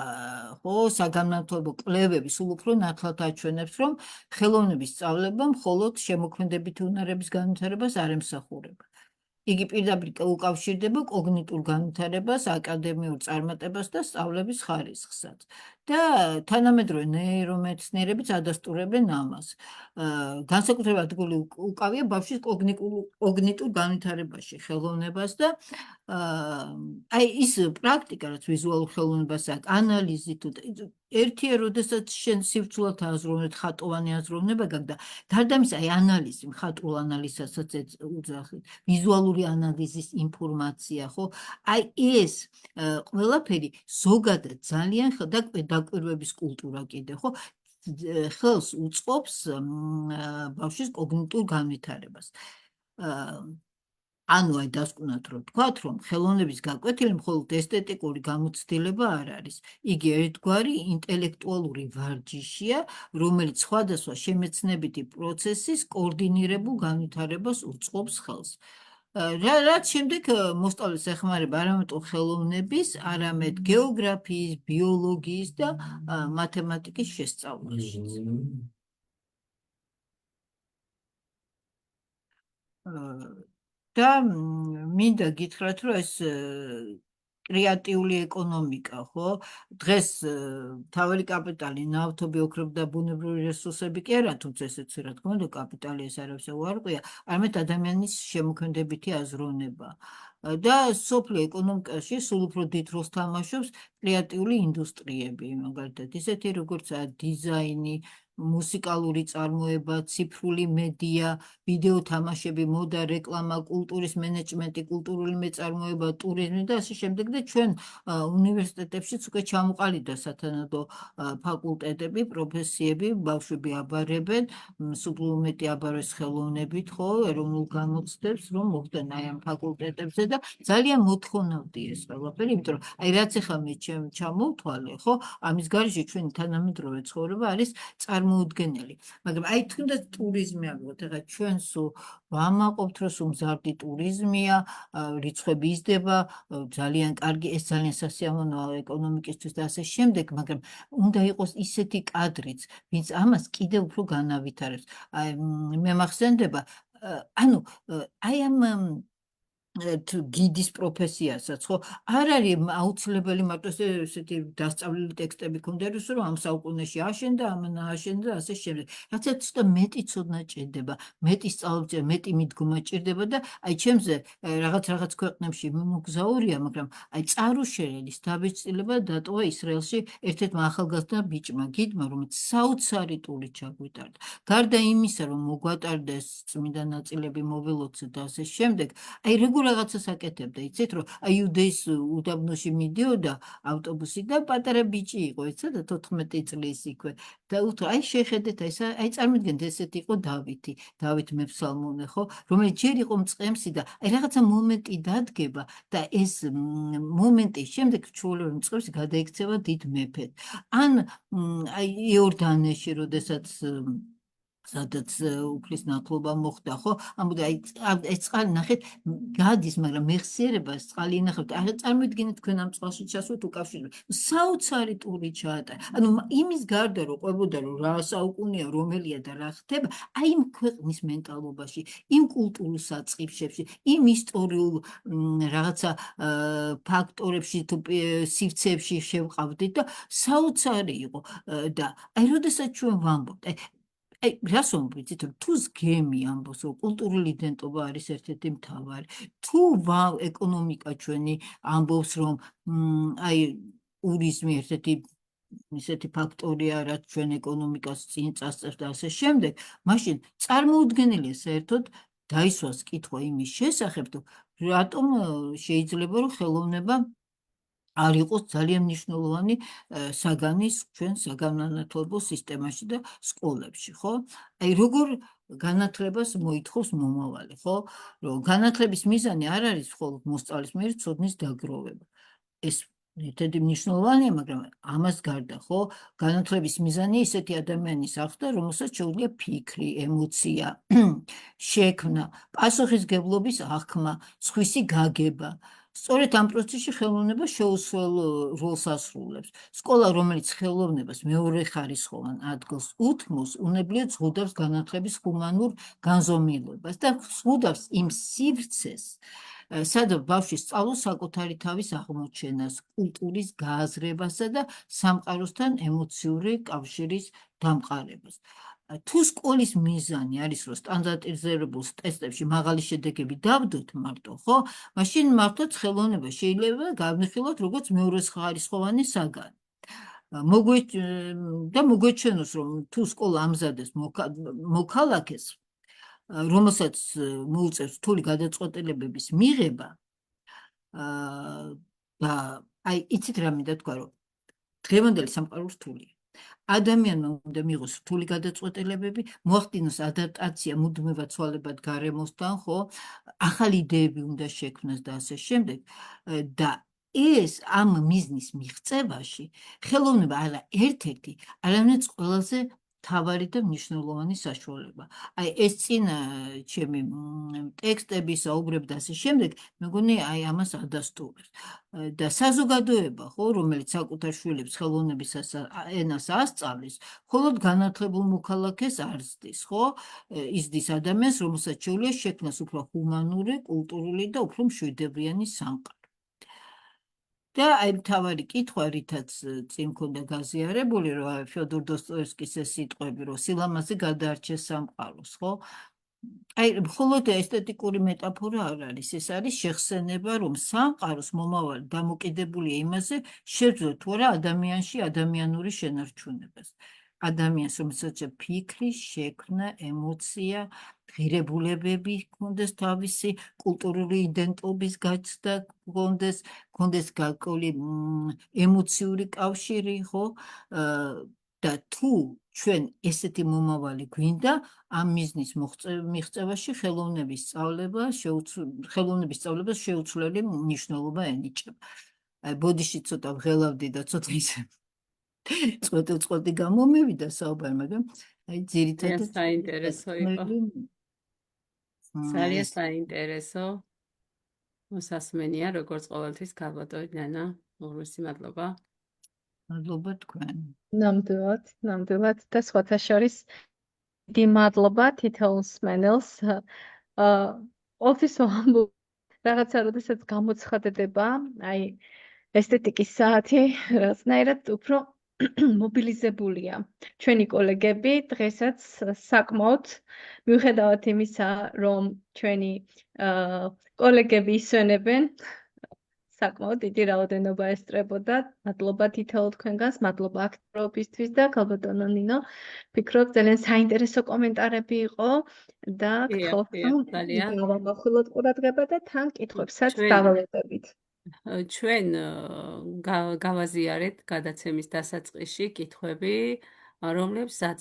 ხო, საგანმანათლებლო კვლევები სულ უფრო ნათლად აჩვენებს, რომ ხელოვნების სწავლება მხოლოდ შემოქმედებითი უნარების განვითარებას არ ემსახურება. იგი პირდაპირ უკავშირდება კოგნიტურ განვითარებას, აკადემიურ წარმატებას და სწავლების ხარისხსაც. და თანამედროვე ნეირომეცნიერებიც ადასტურებენ ამას. განსაკუთრებად ადგილი უკავია ბავშვის კოგნიტურ განვითარებაში ხელოვნებას და აი ის პრაქტიკა, რაც ვიზუალურ ხელოვნებას აქვს, ანალიზი თუ ერთია, როდესაც შენ სივრცულად აზროვნებ ხატოვანი აზროვნება გაქვს და გარდა ამისა, აი ანალიზი, მხატვრულ ანალიზსაც უძახით, ვიზუალური ანალიზის ინფორმაცია, ხო? აი ეს ყველაფერი ზოგადად ძალიან და დაკვირვების კულტურა კიდე, ხო? ხელს უწყობს ბავშვის კოგნიტურ განვითარებას. ანუ აი დასკვნათ რომ თქვათ, რომ ხელოვნების გაკვეთილი მხოლოდ ესთეტიკური გამოცდილება არ არის. იგი ერთგვარი ინტელექტუალური ვარჯიშია, რომელიც სხვადასხვა შემეცნებითი პროცესის კოორდინირებულ განვითარებას უწყობს ხელს. რაც შემდეგ მოსწავლეს ეხმარება არამატო ხელოვნების, არამედ გეოგრაფიის, ბიოლოგიის და მათემატიკის შესწავლაშიც. და მინდა გითხრათ, რომ ეს კრეატიული ეკონომიკა, ხო? დღეს მთავარი კაპიტალი ნავთობი, ოქროები და ბუნებრივი რესურსები კი არა, თუმცა ესეც რა თქმა უნდა, კაპიტალი ეს არავის უარყვია, არამედ ადამიანის შემოქმედებითი აზროვნება. და სოფლიო ეკონომიკაში სულ უფრო დიდ როლს თამაშობს კრეატიული ინდუსტრიები, მაგალითად, ისეთი როგორცაა დიზაინი, მუსიკალური წარმოება, ციფრული მედია, ვიდეო თამაშები, მოდა, რეკლამა, კულტურის მენეჯმენტი, კულტურული მეწარმოება, ტურიზმი და ასე შემდეგ და ჩვენ უნივერსიტეტებშიც უკვე ჩამოყალიბდა სათანადო ფაკულტეტები, პროფესიები, ბავშვები აბარებენ, სულ მეტი აბარეს ხელოვნებით, ხო, ეროვნულ გამოცდებს, რომ მოხდნენ აი ამ ფაკულტეტებზე და ძალიან მოთხოვნავდი ეს ყველაფერი, იმიტომ რომ აი რაც ახლა მე ჩამოვთვალე, ხო, ამის გარეშე ჩვენი თანამედროვე ცხოვრება არის წარმოუდგენელი. მაგრამ აი თუნდაც ტურიზმი აღოთ, ეხლა ჩვენ სულ ვამაყობთ, რომ სულ მზარდი ტურიზმია, რიცხვები იზრდება, ძალიან კარგი, ეს ძალიან სასიამოვნოა ეკონომიკისთვის და ასე შემდეგ, მაგრამ უნდა იყოს ისეთი კადრიც, ვინც ამას კიდევ უფრო განავითარებს. აი მე მახსენდება, ანუ აი ამ თუ გიდის პროფესიასაც, ხო, არ არის აუცილებელი მარტო ესეთი დასწავლილი ტექსტები ქონდა, რომ ამ საუკუნეში აშენდა, ამან აშენდა და ასე შემდეგ. რაც ცოტა მეტი ცოდნა ჭირდება, მეტი სწავლება, მეტი მიდგომა ჭირდება და აი ჩემზე რაღაც ქვეყნებში მოგზაურია, მაგრამ აი წარუშერელის დაბეჭდილება დატოვა ისრაელში ერთ-ერთმა ახალგაზრდა ბიჭმა, გიდმა, რომელიც საოცარი ტური ჩაგვიტარდა. გარდა იმისა, რომ მოგვატარდეს წმინდა ნაწილები მოველოცე და ასე შემდეგ, აი როგორ რაღაცას აკეთებდა, იცით, რომ აი იუდეის უდაბნოში მიდიოდა ავტობუსი და პატარა ბიჭი იყო, იცით, 14 წლის იქვე. და უთხრა, აი შეხედეთ, აი წარმოიდგინეთ, ესეთი იყო დავით მეფსალმონე, ხო, რომელიც ჯერ იყო მწყემსი და აი რაღაცა მომენტი დადგება და ეს მომენტის შემდეგ ჩვეულებრივ მწყემსი გადაიქცევა დიდ მეფედ. ან აი იორდანეში, როდესაც სადაც უფლის ნათლობა მოხდა, ხო? ამბობდი, აი წყალი ნახეთ, გადის, მაგრამ მეხსიერება წყალი ინახებთ. არ წარმოიდგინეთ თქვენ ამ წყალში ჩასვით უკავშირდება. საოცარი ტური ჩაატარა. ანუ იმის გარდა რომ ყვებოდა რომ რა საუკუნეა, რომელია და რა ხდება, აი იმ ქვეყნის მენტალობაში, იმ კულტურულ საწყისებში, იმ ისტორიულ რაღაცა ფაქტორებში თუ სივრცეებში შევყავდით და საოცარი იყო და აი როდესაც ჩვენ ვამბობთ, აი რას ვამბობთ, რომ თუ ზგემი ამბობს, რომ კულტურული იდენტობა არის ერთ-ერთი მთავარი, თუ ეკონომიკა ჩვენი ამბობს, რომ აი ტურიზმი ერთ-ერთი ისეთი ფაქტორია, რაც ჩვენ ეკონომიკას წინ წასწევს და ასე შემდეგ, მაშინ წარმოუდგენელია საერთოდ დაისვას კითხვა იმის შესახებ, თუ რატომ შეიძლება რომ ხელოვნება არ იყოს ძალიან მნიშვნელოვანი საგანის ჩვენ საგანმანათლებლო სისტემაში და სკოლებში, ხო? აი როგორ განათლებას მოითხოვს მომავალი, ხო? რომ განათლების მიზანი არ არის მხოლოდ მოსწავლისმიერი ცოდნის დაგროვება. ეს ერთ-ერთი მნიშვნელოვანია, მაგრამ ამას გარდა, ხო, განათლების მიზანი ისეთი ადამიანის აღზრდა, რომელსაც შეუძლია ფიქრი, ემოცია, შექმნა, პასუხისგებლობის აღქმა, სხვისი გაგება. სწორედ ამ პროცესში ხელოვნება შეუცვლელ როლს ასრულებს. სკოლა, რომელიც ხელოვნებას მეორეხარისხოვან ადგილს უთმობს, უნებლიეთ ზღუდავს განათლების ჰუმანურ განზომილებას და ზღუდავს იმ სივრცეს, სადაც ბავშვი სწავლობს საკუთარი თავის აღმოჩენას, კულტურის გააზრებასა და სამყაროსთან ემოციური კავშირის დამყარებას. თუ სკოლის მიზანი არის, რომ სტანდარტიზებულ ტესტებში მაღალი შედეგები დავდოთ მარტო, ხო? მაშინ მართლაც ხელოვნება შეიძლება განვიხილოთ როგორც მეორეხარისხოვანი საგანი. და მოგვეჩვენოს, რომ თუ სკოლა ამზადებს მოქალაქეს, რომელსაც მოუწევს რთული გადაწყვეტილებების მიღება, და აი იცით რა მინდა თქვა, რომ დღევანდელი სამყარო რთულია. ადამიანმა უნდა მიიღოს რთული გადაწყვეტილებები, მოახდინოს ადაპტაცია მუდმივად ცვალებად გარემოსთან, ხო? ახალი იდეები უნდა შექმნას და ასე შემდეგ. და ეს ამ მიზნის მიღწევაში ხელოვნება არა ერთ-ერთი, არამედ ყველაზე მთავარი და მნიშვნელოვანი საშუალება. აი ეს წინ ჩემი ტექსტები საუბრებ და ასე შემდეგ, მეგონი აი ამას ადასტურებს. და საზოგადოება, ხო, რომელიც საკუთარ შვილებს ხელოვნების ენას ასწავლის, მხოლოდ განათლებულ მოქალაქეს არ ზრდის, ხო? იზრდის ადამიანს, რომელსაც შეუძლია შექმნას უფრო ჰუმანური, კულტურული და უფრო მშვიდობიანი სამყარო. და აი მთავარი კითხვა, რითაც წინ მქონდა გაზიარებული, რომ ფიოდორ დოსტოევსკის ეს სიტყვები, რომ სილამაზე გადაარჩეს სამყაროს, ხო? აი მხოლოდ ესთეტიკური მეტაფორა არ არის, ეს არის შეხსენება, რომ სამყაროს მომავალი დამოკიდებულია იმაზე, შეძლოთ თუ არა ადამიანში ადამიანური შენარჩუნებას. ადამიანს, რომელსაც ფიქრი, შექმნა, ემოცია, ღირებულებები ჰქონდეს თავისი, კულტურული იდენტობის გაჩნდა ჰქონდეს გარკვეული ემოციური კავშირი, ხო? და თუ ჩვენ ესეთი მომავალი გვინდა, ამ მიზნის მიღწევაში ხელოვნების სწავლებას შეუცვლელი მნიშვნელობა ენიჭება. აი ბოდიში ცოტა ვღელავდი და ცოტა ისე წვეტი გამომევიდა საუბარი, მაგრამ აი ძირითადად საინტერესო იყო. ძალიან საინტერესო. მოსასმენია, როგორც ყოველთვის ქალბატონი ნანა, უღრმესი მადლობა. მადლობა თქვენ. ნამდვილად და სხვათა შორის დიდი მადლობა თითოეულ მსმენელს. ყოველთვის ვამბობ, რაღაცა როდესაც გამოცხადდება, აი ესთეტიკის საათი რაღაცნაირად უფრო მობილიზებულია. ჩვენი კოლეგები დღესაც საკმაოდ მიუხედავად იმისა, რომ ჩვენი კოლეგები ისვენებენ, საკმაოდ დიდი რაოდენობა ესწრებოდა. მადლობა თითოეულ თქვენგანს, მადლობა აქტიურობისთვის და ქალბატონო ნინო, ვფიქრობ ძალიან საინტერესო კომენტარები იყო და გთხოვთ, რომ დავამახვილოთ ყურადღება და თან კითხვებსაც დავალებებით. ჩვენ გავაზიარეთ გადაცემის დასაწყისში კითხვები, რომლებსაც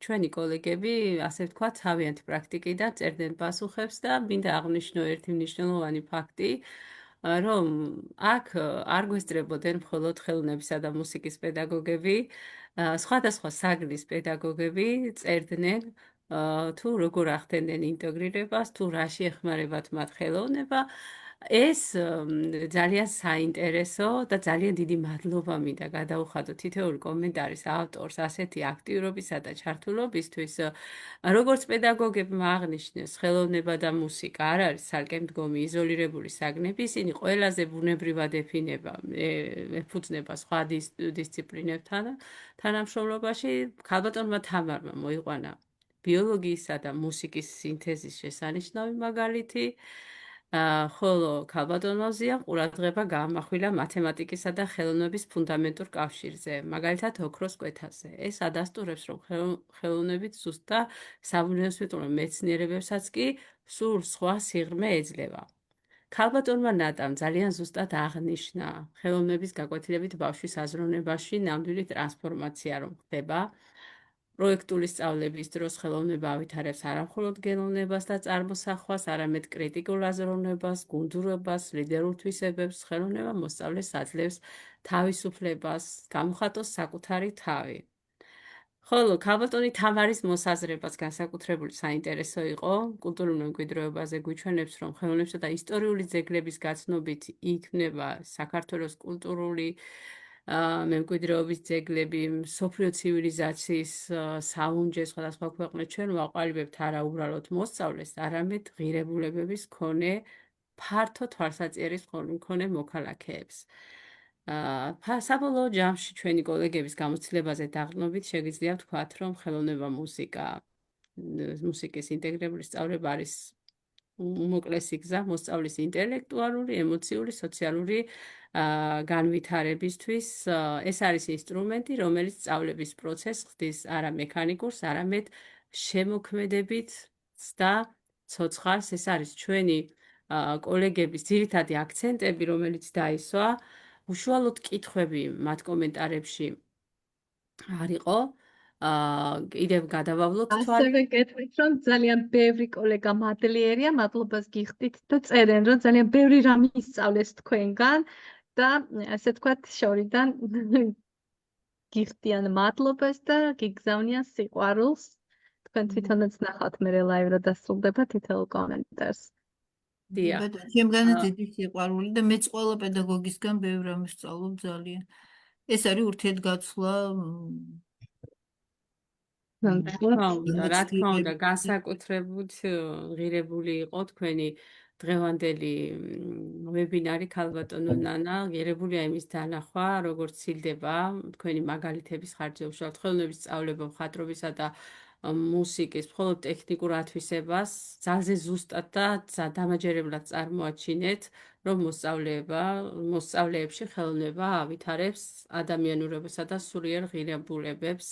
ჩვენი კოლეგები, ასე ვთქვათ, თავიანთი პრაქტიკიდან წერდნენ პასუხებს და მინდა აღვნიშნო ერთი მნიშვნელოვანი ფაქტი, რომ აქ არ გვესწრებოდნენ მხოლოდ ხელოვნებისა და მუსიკის პედაგოგები, სხვადასხვა საგნის პედაგოგები წერდნენ თუ როგორ ახდენდნენ ინტეგრირებას, თუ რაში ეხმარებათ მათ ხელოვნება. ეს ძალიან საინტერესო და ძალიან დიდი მადლობა მინდა გადაუხადო თითოეული კომენტარის ავტორს ასეთი აქტიურობისა და ჩართულობისთვის. როგორც პედაგოგებმა აღნიშნეს, ხელოვნება და მუსიკა არ არის ცალკე მდგომი იზოლირებული საგნები, ისინი ყველაზე ბუნებრივად ეფუძნება სხვა დისციპლინებთან თანამშრომლობაში. ქალბატონმა თამარმა მოიყვანა ბიოლოგიისა და მუსიკის სინთეზის შესანიშნავი მაგალითი, ხოლო ქალბატონმა ზიამ ყურადღება გაამახვილა მათემატიკისა და ხელოვნების ფუნდამენტურ კავშირზე, მაგალითად ოქროს კვეთაზე. ეს ადასტურებს, რომ ხელოვნებით ზუსტად საბუნებისმეტყველო მეცნიერებებსაც კი სულ სხვა სიღრმე ეძლევა. ქალბატონმა ნატამ ძალიან ზუსტად აღნიშნა ხელოვნების გაკვეთილებით ბავშვის აზროვნებაში ნამდვილი ტრანსფორმაცია რომ ხდება. პროექტული სწავლების დროს ხელოვნება ავითარებს არამხოლოდ გენოვნებას და წარმოსახვას, არამედ კრიტიკულ აზროვნებას, გუნდურობას, ლიდერულ თვისებებს. ხელოვნება მოსწავლეს აძლევს თავისუფლებას, გამოხატოს საკუთარი თავი. ხოლო ქალბატონი თამარის მოსაზრებას განსაკუთრებული საინტერესო იყო კულტურულ მემკვიდრეობაზე. გვიჩვენებს, რომ ხელოვნებისა და ისტორიული ძეგლების გაცნობით იქმნება საქართველოს კულტურული მემკვიდრეობის ძეგლები, მსოფლიო ცივილიზაციის საუნჯე სხვადასხვა ქვეყნებს. ჩვენ ვაყალიბებთ არა უბრალოდ მოსწავლეს, არამედ ღირებულებების მქონე, ფართო თვალსაწიერის მქონე მოქალაქეებს. საბოლოო ჯამში ჩვენი კოლეგების გამოცდილებაზე დაყრდნობით შეგვიძლია ვთქვათ, რომ ხელოვნება მუსიკის ინტეგრირებული სწავლება არის უმოკლესი გზა მოსწავლის ინტელექტუალური, ემოციური, სოციალური განვითარებისთვის. ეს არის ინსტრუმენტი, რომელიც სწავლების პროცესს ხდის არა მექანიკურს, არამედ შემოქმედებით და ცოცხალს. ეს არის ჩვენი კოლეგების ძირითადი აქცენტები, რომელიც დაისვა. უშუალოდ კითხვები მათ კომენტარებში არ იყო. კიდევ გადავავლოთ თვალს. ასევე გეტყვით, რომ ძალიან ბევრი კოლეგა მადლიერია, მადლობას გიხდით და წერენ, რომ ძალიან ბევრი რამ ისწავლეს თქვენგან და ასე თქვათ, შორიდან გიხდიან მადლობას და გიგზავნიან სიყვარულს. თქვენ თვითონაც ნახავთ მე ლაივრა დასრულდება თითოეულ კომენტარს. დიახ. ბატონო, ჩემგანაც დიდი სიყვარული და მეც ყველა პედაგოგისგან ბევრ რამეს ვსწავლობ ძალიან. ეს არის ურთიერთგაცვლა რა თქმა უნდა, განსაკუთრებით ღირებული იყო თქვენი დღევანდელი ვებინარი ქალბატონო ნანა. ღირებულია იმის დანახვა, როგორც ცილდება თქვენი მაგალითების ხარჯზე უშუალოდ ხელოვნების სწავლება, მხატვრობისა და მუსიკის მხოლოდ ტექნიკურ ათვისებას ძალზე ზუსტად და დამაჯერებლად წარმოაჩინეთ, რომ მოსწავლეებში ხელოვნება ავითარებს ადამიანურობასა და სულიერ ღირებულებებს.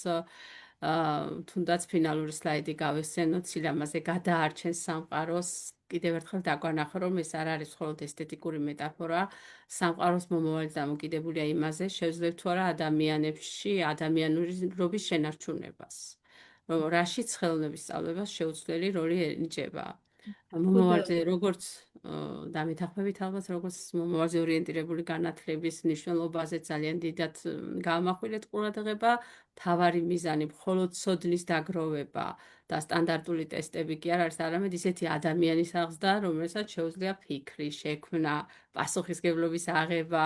თუნდაც ფინალური სლაიდი გავიხსენოთ, სილამაზე გადაარჩენ სამყაროს. კიდევ ერთხელ დაგვანახო, რომ ეს არ არის მხოლოდ ესთეტიკური მეტაფორა. სამყაროს მომავალი დამოკიდებულია იმაზე, შევძლებთ თუ არა ადამიანებში ადამიანურობის შენარჩუნებას. რაშიც ხელოვნების სწავლებას შეუცვლელი როლი ენიჭება. მომავალზე როგორც დამეთანხმებით ალბათ, როგორც მომავალზე ორიენტირებული განათლების მნიშვნელობაზე ძალიან დიდად გაამახვილეთ ყურადღება. მთავარი მიზანი მხოლოდ ცოდნის დაგროვება და სტანდარტული ტესტები კი არ არის, არამედ ისეთი ადამიანის აღზრდა, რომელსაც შეუძლია ფიქრი, შექმნა, პასუხისმგებლობის აღება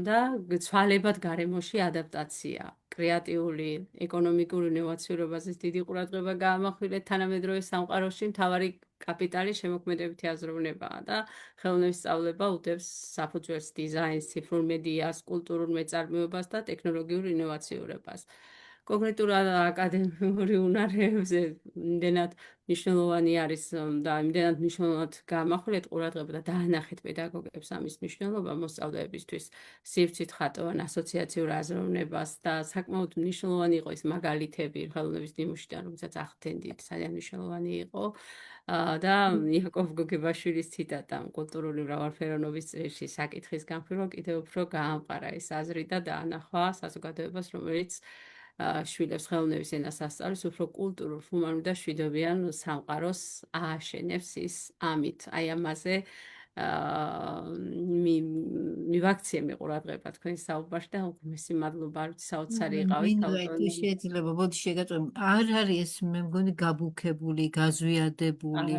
და ცვალებად გარემოში ადაპტაცია. კრეატიული, ეკონომიკური ინოვაციურობაზე დიდი ყურადღება გაამახვილეთ. თანამედროვე სამყაროში მთავარი კაპიტალი შემოქმედებითი აზროვნებაა და ხელოვნების სწავლება უდევს საფუძველს დიზაინს, ციფრულ მედიას, კულტურულ მეწარმეობას და ტექნოლოგიურ ინოვაციურებას. კონკრეტულ აკადემიური უნარებზე იმდენად მნიშვნელოვანი არის და იმდენად მნიშვნელოვნად გაამახვილეთ ყურადღება და დაანახეთ პედაგოგებს ამის მნიშვნელობა მოსწავლეებისთვის. სივცით ხატოვან ასოციაციურ აზროვნებას და საკმაოდ მნიშვნელოვანი იყო ის მაგალითები ხელოვნების ნიმუშიდან, რომელსაც ახდენდით, ძალიან მნიშვნელოვანი იყო. და იაკობ გოგებაშვილის ციტატა კულტურული მრავალფეროვნების წრეში საკითხის განხილვა კიდევ უფრო გაამყარა ეს აზრი და დაანახვა საზოგადოებას, რომელიც შვილებს ხელოვნების ენას ასწავლის, უფრო კულტურულ, ჰუმანურ და მშვიდობიან სამყაროს ააშენებს ის ამით. აი ამაზე მივაქციე ყურადღება თქვენ საუბარში და უღმესი მადლობა, არ ვიცი საოცარი იყავით მინდა თუ შეიძლება, ბოდი შეგაწყვეტ, არ არის ეს მე მგონი გაბუქებული, გაზვიადებული.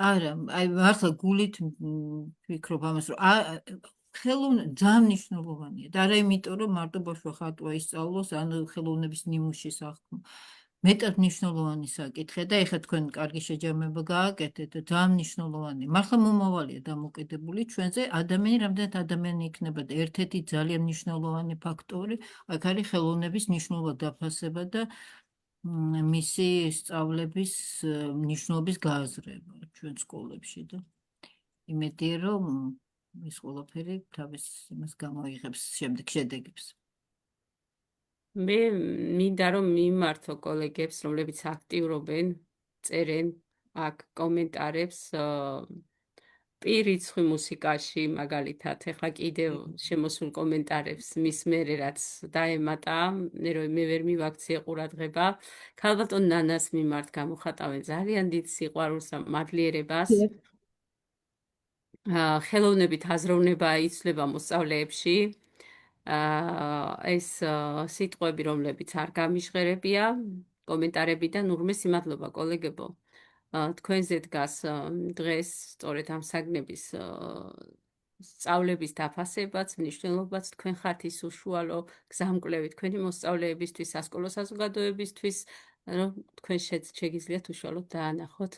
არა, აი მართლა გულით ვფიქრობ ამას, რომ ხელოვნება ძალიან მნიშვნელოვანია და არა იმიტომ, რომ მარტო ბავშვი ხატვა ისწავლოს, ანუ ხელოვნების ნიმუში სახმ. მეტად მნიშვნელოვანი საკითხია და ეხლა თქვენ კარგი შეჯამება გააკეთეთ და ძალიან მნიშვნელოვანია. მართლა მომავალია დამოკიდებული ჩვენზე, ადამიანი რამდენად ადამიანი იქნება და ერთ-ერთი ძალიან მნიშვნელოვანი ფაქტორი აქ არის ხელოვნების მნიშვნელობა დაფასება და მისი სწავლების მნიშვნელობის გააზრება ჩვენ სკოლებში და იმედია რომ ეს ყველაფერი თავის იმას გამოიღებს შემდეგ შედეგებს. მე მინდა რომ მიმართო კოლეგებს, რომლებიც აქტიურობენ, წერენ აქ კომენტარებს პირიცხვი მუსიკაში, მაგალითად, ეხლა კიდევ შემოსულ კომენტარებს მის მერე რაც დაემატა, მე ვერ მივაქციე ყურადღება. ქალბატონ ნანას მიმართ გამოხატავენ ძალიან დიდ სიყვარულს და მადლიერებას. ხელოვნებით აზროვნება იცვლება მოსწავლეებში. ეს სიტყვები, რომლებიც არ გამიჟღერებია კომენტარებიდან, უღმესი მადლობა კოლეგებო. თქვენზე დგას დღეს სწორედ ამ საგნების სწავლების დაფასებაც, მნიშვნელობაც, თქვენ ხართ ის უშუალო გზამკვლევი თქვენი მოსწავლეებისთვის, სასკოლო საზოგადოებისთვის, რომ თქვენ შეგიძლიათ უშუალოდ დაანახოთ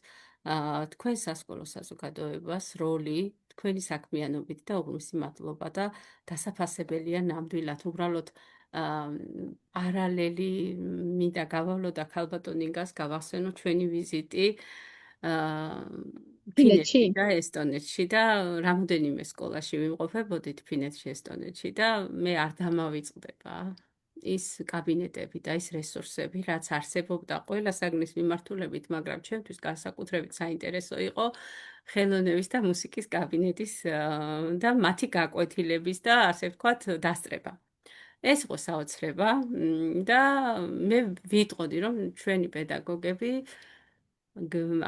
თქვენ სასკოლო საზოგადოებას როლი თქვენი საქმიანობით და უღმესი მადლობა და დასაფასებელია ნამდვილად უბრალოდ პარალელი მინდა გავავლო და ქალბატონ ინგას გავახსენო ჩვენი ვიზიტი ფინეთში და ესტონეთში და რამოდენიმე სკოლაში ვიმყოფებოდით ფინეთში, ესტონეთში და მე არ დამავიწყდება ის კაბინეტები და ის რესურსები, რაც არსებობდა ყველა საგნის მიმართულებით, მაგრამ ჩემთვის განსაკუთრებით საინტერესო იყო ხელოვნების და მუსიკის კაბინეტის და მათი გაკვეთილების და ასე ვთქვათ დასწრება. ეს იყო საოცრება და მე ვიტყოდი, რომ ჩვენი პედაგოგები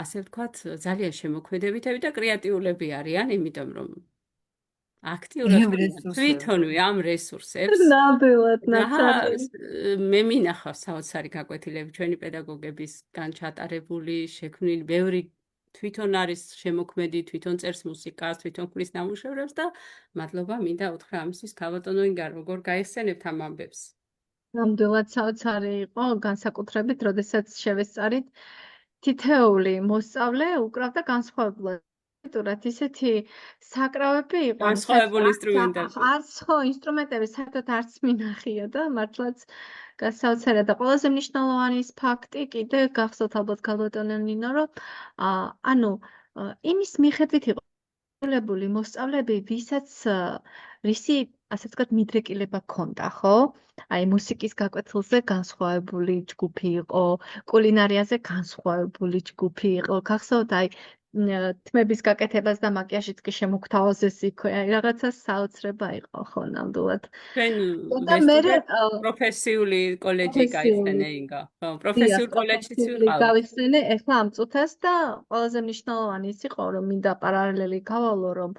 ასე ვთქვათ, ძალიან შემოქმედებითები და კრეატიულები არიან, იმიტომ რომ აქტიურად თვითონვე ამ რესურსებს ნამდვილად ნაცარი. მე მინახავს საოცარი გაკვეთილები ჩვენი პედაგოგებისგან ჩატარებული, შექმნილი, ბევრი თვითონ არის შემოქმედი, თვითონ წერს მუსიკას, თვითონ ქმნის ნამუშევრებს და მადლობა მინდა უთხრა ამისთვის ქალბატონო ინგა, როგორ გაიხსენებთ ამ ამბებს. ნამდვილად საოცარი იყო, განსაკუთრებით, როდესაც შევესწარით თითეული მოსწავლე უკრავდა განსხვავებულად. ისეთი საკრავები იყო. განსხვავებული ინსტრუმენტები. არც ხო, ინსტრუმენტები საერთოდ არც მინახია და მართლაც საოცარია და ყველაზე მნიშვნელოვანი ის ფაქტი კიდე გახსოვთ ალბათ ქალბატონო ნინო, რომ ანუ იმის მიხედვით იყო მოსწავლეები, ვისაც რისი ასე ვთქვათ მიდრეკილება ქონდა, ხო? აი მუსიკის გაკვეთილზე განსხვავებული ჯგუფი იყო, კულინარიაზე განსხვავებული ჯგუფი იყო. გახსოვთ აი თმების გაკეთებას და მაკიაჟიც კი შემოგთავაზეს იქვე, აი რაღაცა საოცრება იყო ხო ნამდვილად. პროფესიული კოლეჯი გაიხსენე ინგა. ხო, პროფესიულ კოლეჯშიც ვიყავ. გავიხსენე ეხლა ამ წუთას და ყველაზე მნიშვნელოვანი ის იყო, რომ მინდა პარალელი გავალო, რომ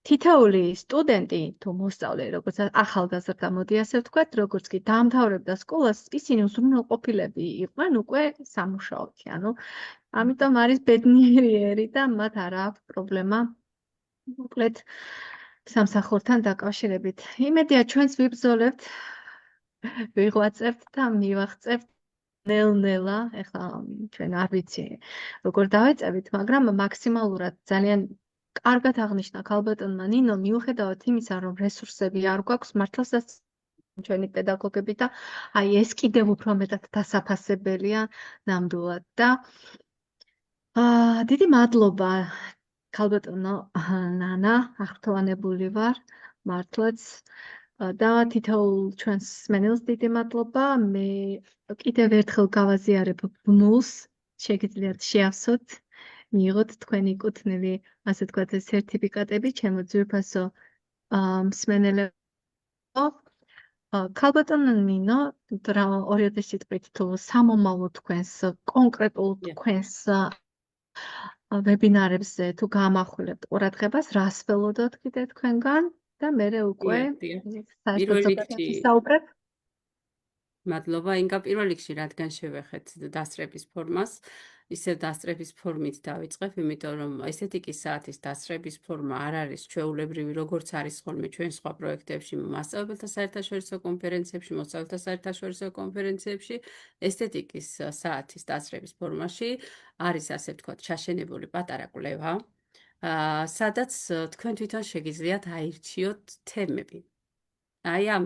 თითოეული სტუდენტი თუ მოსწავლე, როგორც ახალგაზრდა მოდი ასე ვთქვათ, როგორც კი დაამთავრებდა სკოლას, ისინი უზრუნველყოფილები იყვნენ უკვე სამუშაოთი, ანუ ამიტომ არის ბედნიერი და მათ არ აქვს პრობლემა მოკლედ სამსახურთან დაკავშირებით. იმედია ჩვენს ვიბრძოლებთ, ვიღვაწებთ და მივაღწევთ ნელ-ნელა, ეხლა ჩვენ არ ვიცი როგორ დავეწევით, მაგრამ მაქსიმალურად ძალიან კარგად აღნიშნა ქალბატონმა ნინო, მიუხედავად იმისა, რომ რესურსები არ გვაქვს, მართლაც ჩვენი პედაგოგები და აი ეს კიდევ უფრო მეტად დასაფასებელია ნამდვილად და დიდი მადლობა ქალბატონო ნანა, აღფრთოვანებული ვარ მართლაც და თითოეულ ჩვენს მსმენელს დიდი მადლობა. მე კიდევ ერთხელ გავაზიარებ ბმულს, შეგიძლიათ შეავსოთ, მიიღოთ თქვენი კუთვნილი, ასე ვთქვათ, სერტიფიკატები, ჩემო ძვირფასო მსმენელებო. ქალბატონო ნინო, ორიოდე სიტყვით თუ სამომავლო თქვენს, კონკრეტულ თქვენს ვებინარებზე თუ გამახვილებთ ყურადღებას, რას ველოდოთ კიდე თქვენგან და მერე უკვე დიახ. საერთოდ პირველ ზოგადად რიგში ვისაუბრებ. მადლობა ინგა პირველ რიგში რადგან შევეხეთ დასწრების ფორმას, ისევ დასწრების ფორმით დავიწყებ, იმიტომ რომ ესთეტიკის საათის დასწრების ფორმა არ არის ჩვეულებრივი, როგორც არის ხოლმე ჩვენ სხვა პროექტებში, მასწავლებელთა საერთაშორისო კონფერენციებში, მოსწავლეთა საერთაშორისო კონფერენციებში, ესთეტიკის საათის დასწრების ფორმაში არის ასე ვთქვათ ჩაშენებული პატარა კვლევა, სადაც თქვენ თვითონ შეგიძლიათ აირჩიოთ თემები. აი ამ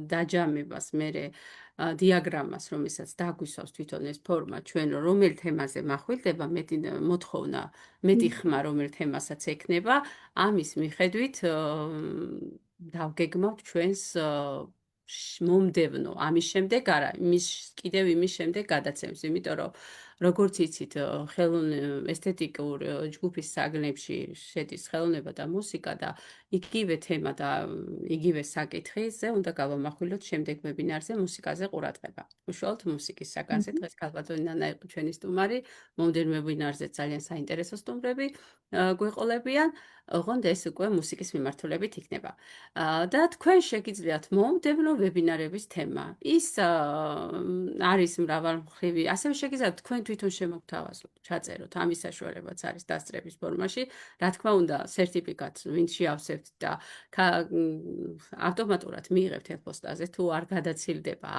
დაჯამებას მერე დიაგრამას, რომელსაც დაგვისვავს თვითონ ეს ფორმა, ჩვენ რომელ თემაზე მახვილდება, მეტი მოთხოვნა, მეტი ხმა რომელ თემასაც ექნება, ამის მიხედვით დავგეგმავთ ჩვენს მომდევნო, ამის შემდეგ არა, კიდევ იმის შემდეგ გადაცემს, იმიტომ რომ როგორც იცით, ესთეტიკურ ჯგუფის საგნებში შედის ხელოვნება და მუსიკა და იგივე თემა და იგივე საკითხიზე უნდა გავამახვილოთ შემდეგ ვებინარზე მუსიკაზე ყურადღება. უშუალოდ მუსიკის საგანზე დღეს ქალბატონი ნანა იყო ჩვენი სტუმარი, მომდევნო ვებინარზე ძალიან საინტერესო სტუმრები გვეყოლებიან, ოღონდ ეს უკვე მუსიკის მიმართულებით იქნება. და თქვენ შეგიძლიათ მომდევნო ვებინარების თემა. ის არის მრავალმხრივი, ასევე შეგიძლიათ თქვენ თვითონ შემოგთავაზოთ, ჩაწეროთ, ამის საშუალებაც არის დასწრების ფორმაში. რა თქმა უნდა, სერტიფიკატს ვინც შეავსებთ და ავტომატურად მიიღებთ ელფოსტაზე, თუ არ გადაცილდება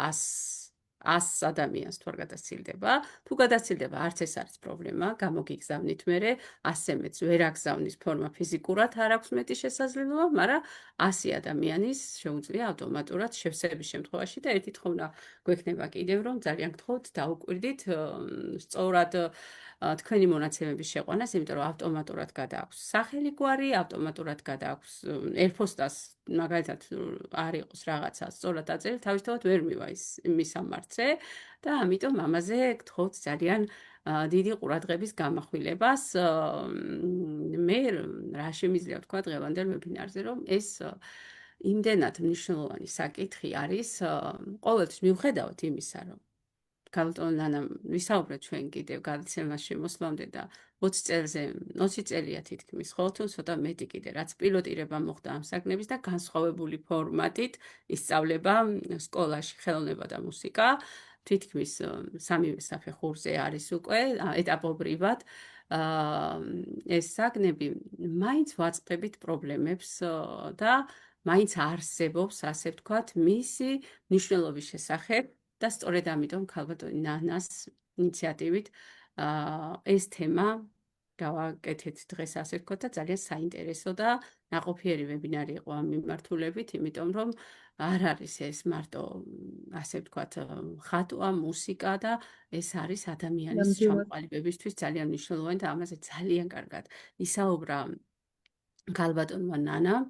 100 ადამიანს თუ არ გადაცილდება, თუ გადაცილდება, არც ეს არის პრობლემა, გამოგიგზავნით მერე, 100 მეც ვერ აგზავნის ფორმა ფიზიკურად, არ აქვს მეტი შესაძლებლობა, მაგრამ 100 ადამიანის შეუძლია ავტომატურად შევსების შემთხვევაში და ერთი თხოვნა გვექნება კიდევ, რომ ძალიან გთხოვთ დაუკვირდით სწორად თქვენი მონაცემების შეყვანას, იმიტომ რომ ავტომატურად გადააქვს სახელი გვარი, ავტომატურად გადააქვს ელფოსტას, მაგალითად არ იყოს რაღაცა სწორად აწერილ, თავისთავად ვერ მივა ის მისამართზე და ამიტომ ამაზე გთხოვთ ძალიან დიდი ყურადღების გამახვილებას. მე რა შემიძლია ვთქვა დღევანდელ ვებინარზე, რომ ეს იმდენად მნიშვნელოვანი საკითხი არის, ყოველთვის მიუხედავად იმისა, რომ ქალბატონი ნანამ ვისაუბრეთ ჩვენ კიდევ გადაცემას შემოსვლამდე და 20 წელია თითქმის, ხო, თუ ცოტა მეტი კიდე, რაც პილოტირება მოხდა ამ საგნების და განსხვავებული ფორმატით ისწავლება სკოლაში ხელოვნება და მუსიკა, თითქმის სამივე საფეხურზე არის უკვე ეტაპობრივად. ეს საგნები მაინც ვაწყდებით პრობლემებს და მაინც არსებობს, ასე ვთქვათ, მისი მნიშვნელობის შესახებ და სწორედ ამიტომ ქალბატონი ნანას ინიციატივით ეს თემა გავაკეთეთ დღეს, ასე ვთქვათ, და ძალიან საინტერესო და ნაყოფიერი ვებინარი იყო ამ მიმართულებით, იმიტომ რომ არ არის ეს მარტო, ასე ვთქვათ, ხატვა, მუსიკა და ეს არის ადამიანის ჩამოყალიბებისთვის ძალიან მნიშვნელოვანი და ამაზე ძალიან კარგად ისაუბრა ქალბატონმა ნანამ,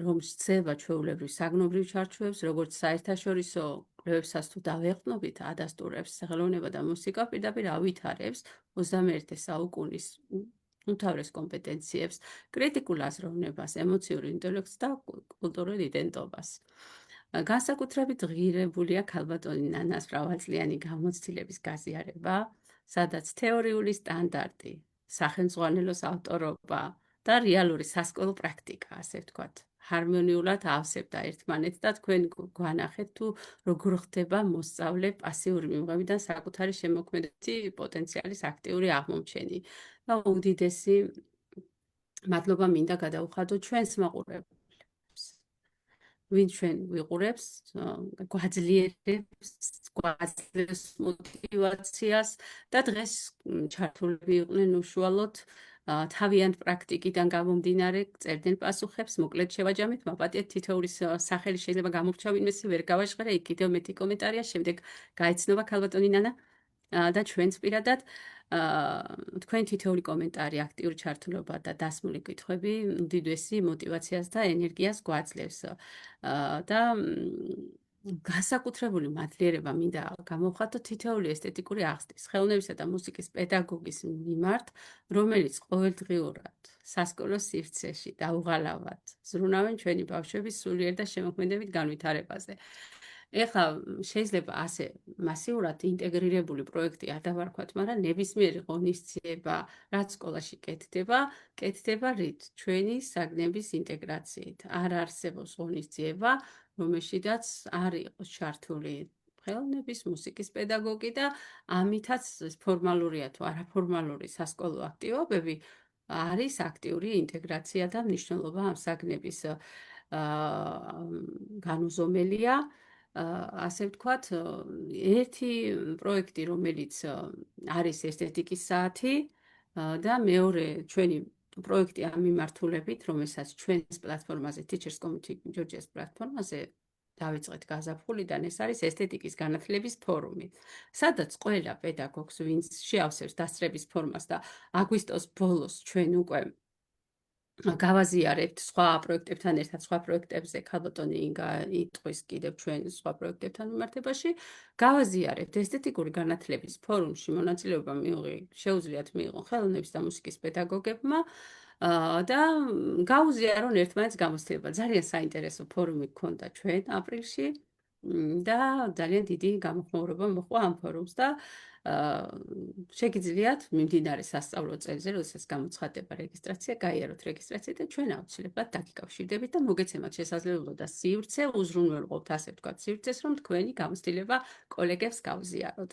რომ სცევა ჩვეულებრივ საგნობრივ ჩარჩოებს, როგორც საერთაშორისო კვლევებსაც თუ დავეყრდნობით, ადასტურებს ხელოვნება და მუსიკა პირდაპირ ავითარებს 21 საუკუნის უმთავრეს კომპეტენციებს, კრიტიკულ აზროვნებას, ემოციურ ინტელექტს და კულტურულ იდენტობას. განსაკუთრებით ღირებულია ქალბატონი ნანას მრავალწლიანი გამოცდილების გაზიარება, სადაც თეორიული სტანდარტი, სახელმძღვანელოს ავტორობა და რეალური სასკოლო პრაქტიკა, ასე ვთქვათ, ჰარმონიულად ავსებდა ერთმანეთს და თქვენ გვანახეთ თუ როგორ ხდება მოსწავლე პასიური მიმღებიდან საკუთარი შემოქმედების პოტენციალის აქტიური აღმომჩენი. და უდიდესი მადლობა მინდა გადაუხადოთ ჩვენს მაყურებლებს, ვინ ჩვენ ვიყურებს, გვაძლევს მოტივაციას და დღეს ჩართულები იყვნენ უშუალოდ თავიანთ პრაქტიკიდან გამომდინარე წერდნენ პასუხებს, მოკლედ შევაჯამეთ, მაპატიეთ თითოეულის სახელი შეიძლება გამორჩა ვინმესი ვერ გავაჟღერე, იქ კიდევ მეტი კომენტარია, შემდეგ გაეცნობა ქალბატონი ნანა და ჩვენც პირადად თქვენ თითოეული კომენტარი, აქტიური ჩართულობა და დასმული კითხვები უდიდესი მოტივაციას და ენერგიას გვაძლევს და განსაკუთრებული მადლიერება მინდა გამოვხატო თითოეული ესთეტიკური აღზრდის, ხელოვნებისა და მუსიკის პედაგოგის მიმართ, რომელიც ყოველდღიურად სასკოლო სივრცეში დაუღალავად ზრუნავენ ჩვენი ბავშვების სულიერ და შემოქმედებით განვითარებაზე. ეხლა შეიძლება ასე მასიურად ინტეგრირებული პროექტი არ დავარქვათ, მაგრამ ნებისმიერი ღონისძიება, რაც სკოლაში კეთდება რით? ჩვენი საგნების ინტეგრაციით. არ არსებობს ღონისძიება, რომელშიდაც არ იყოს ჩართული ხელოვნების, მუსიკის პედაგოგი და ამითაც ფორმალურია თუ არაფორმალური სასკოლო აქტივობები არის აქტიური ინტეგრაცია და მნიშვნელობა ამ საგნების განუზომელია. ასე ვთქვათ, ერთი პროექტი, რომელიც არის ესთეტიკის საათი და მეორე ჩვენი პროექტი ამ მიმართულებით, რომელსაც ჩვენს პლატფორმაზე Teachers Community Georgia's პლატფორმაზე დავიწყეთ გაზაფხულიდან, ეს არის ესთეტიკის განათლების ფორუმი, სადაც ყველა პედაგოგს, ვინც შეავსებს დასწრების ფორმას და აგვისტოს ბოლოს ჩვენ უკვე გავაზიარებთ სხვა პროექტებთან ერთად, სხვა პროექტებზე ქალბატონი ინგა იტყვის კიდევ ჩვენ სხვა პროექტებთან მიმართებაში, გავაზიარებთ ესთეტიკური განათლების ფორუმში მონაწილეობა შეუძლიათ მიიღონ ხელოვნების და მუსიკის პედაგოგებმა და გაუზიარონ ერთმანეთს გამოცდილება. ძალიან საინტერესო ფორუმი გქონდა ჩვენ აპრილში და ძალიან დიდი გამოხმაურება მოჰყვა ამ ფორუმს და შეგიძლიათ მიმდინარე სასწავლო წელზე, როდესაც გამოცხადდება რეგისტრაცია, გაიაროთ რეგისტრაცია და ჩვენ აუცილებლად დაგიკავშირდებით და მოგეცემათ შესაძლებლობა და სივრცე, უზრუნველყოფთ ასე ვთქვათ სივრცეს, რომ თქვენი გამოცდილება კოლეგებს გავზიაროთ.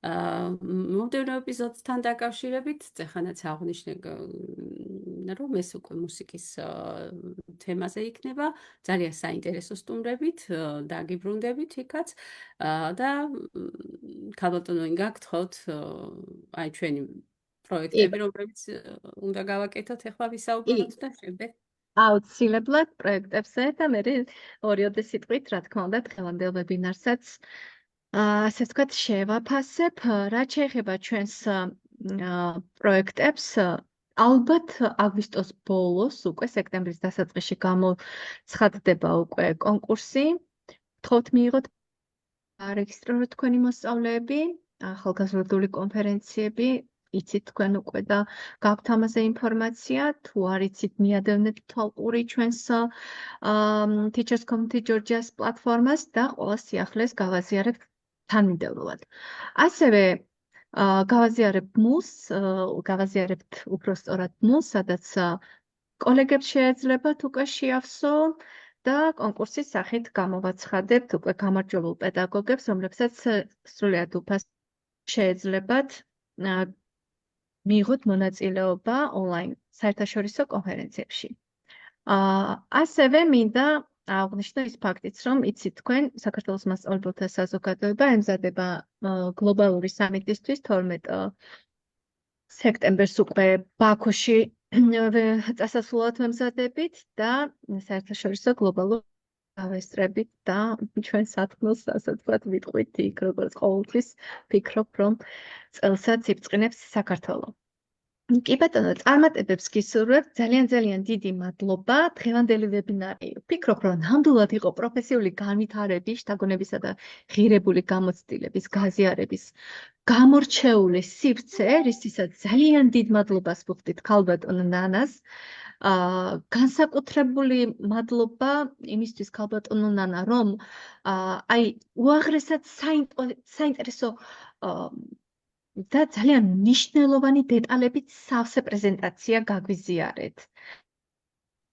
მომდევნო ეპიზოდთან დაკავშირებით, წეხანაც აღვნიშნე, რომ ეს უკვე მუსიკის თემაზე იქნება, ძალიან საინტერესო სტუმრებით, დაგიბრუნდებით იქაც და ქალბატონო ინგა გთხოვთ, აი ჩვენი პროექტები, რომლებიც უნდა გავაკეთოთ, ახლა ვისაუბროთ და შემდეგ. აუცილებლად პროექტებზე და მე ორიოდე სიტყვით, რა თქმა უნდა, დღევანდელ ვებინარსაც ასე ვთქვათ, შევაფასებ, რაც შეეხება ჩვენს პროექტებს, ალბათ აგვისტოს ბოლოს, უკვე სექტემბრის დასაწყისში გამოცხადდება უკვე კონკურსი. გთხოვთ მიიღოთ არეგისტრიროთ თქვენი მოსწავლეები, ახალგაზრდული კონფერენციები, იცით თქვენ უკვე და გაქვთ ამაზე ინფორმაცია, თუ არ იცით, მიადევნეთ თვალყური ჩვენს Teachers Community Georgia's პლატფორმას და ყველა სიახლეს გავაზიარებთ თანმიმდევრულად. ასევე გავაზიარებთ უფრო სწორად მულს, სადაც კოლეგებს შეეძლებათ უკვე შეავსო და კონკურსის სახით გამოვაცხადებთ უკვე გამარჯვებულ პედაგოგებს, რომლებსაც სრულიად უფასო შეეძლებათ მიიღოთ მონაწილეობა ონლაინ საერთაშორისო კონფერენციებში. ასევე მინდა აღვნიშნო ის ფაქტიც, რომ იცით თქვენ, საქართველოს მასწავლებელთა საზოგადოება ემზადება გლობალური სამიტისთვის 12 სექტემბერს უკვე ბაქოში წასასვლელად ვემზადებით და საერთაშორისო გლობალურ გავესწრებით და ჩვენ სათქმელს, ასე ვთქვათ, ვიტყვით იქ, როგორც ყოველთვის ვფიქრობ, რომ წელსაც იბწყინებს საქართველო. კი ბატონო, წარმატებებს გისურვებთ, ძალიან დიდი მადლობა. დღევანდელი ვებინარი ვფიქრობ, რომ ნამდვილად იყო პროფესიული განვითარების, შთაგონებისა და ღირებული გამოცდილების, გაზიარების გამორჩეული სივრცე, რისთვისაც ძალიან დიდ მადლობას ვუხდით ქალბატონ ნანას. განსაკუთრებული მადლობა იმისთვის ქალბატონო ნანა, რომ აი უაღრესად საინტერესო და ძალიან მნიშვნელოვანი დეტალებით სავსე პრეზენტაცია გაგვიზიარეთ.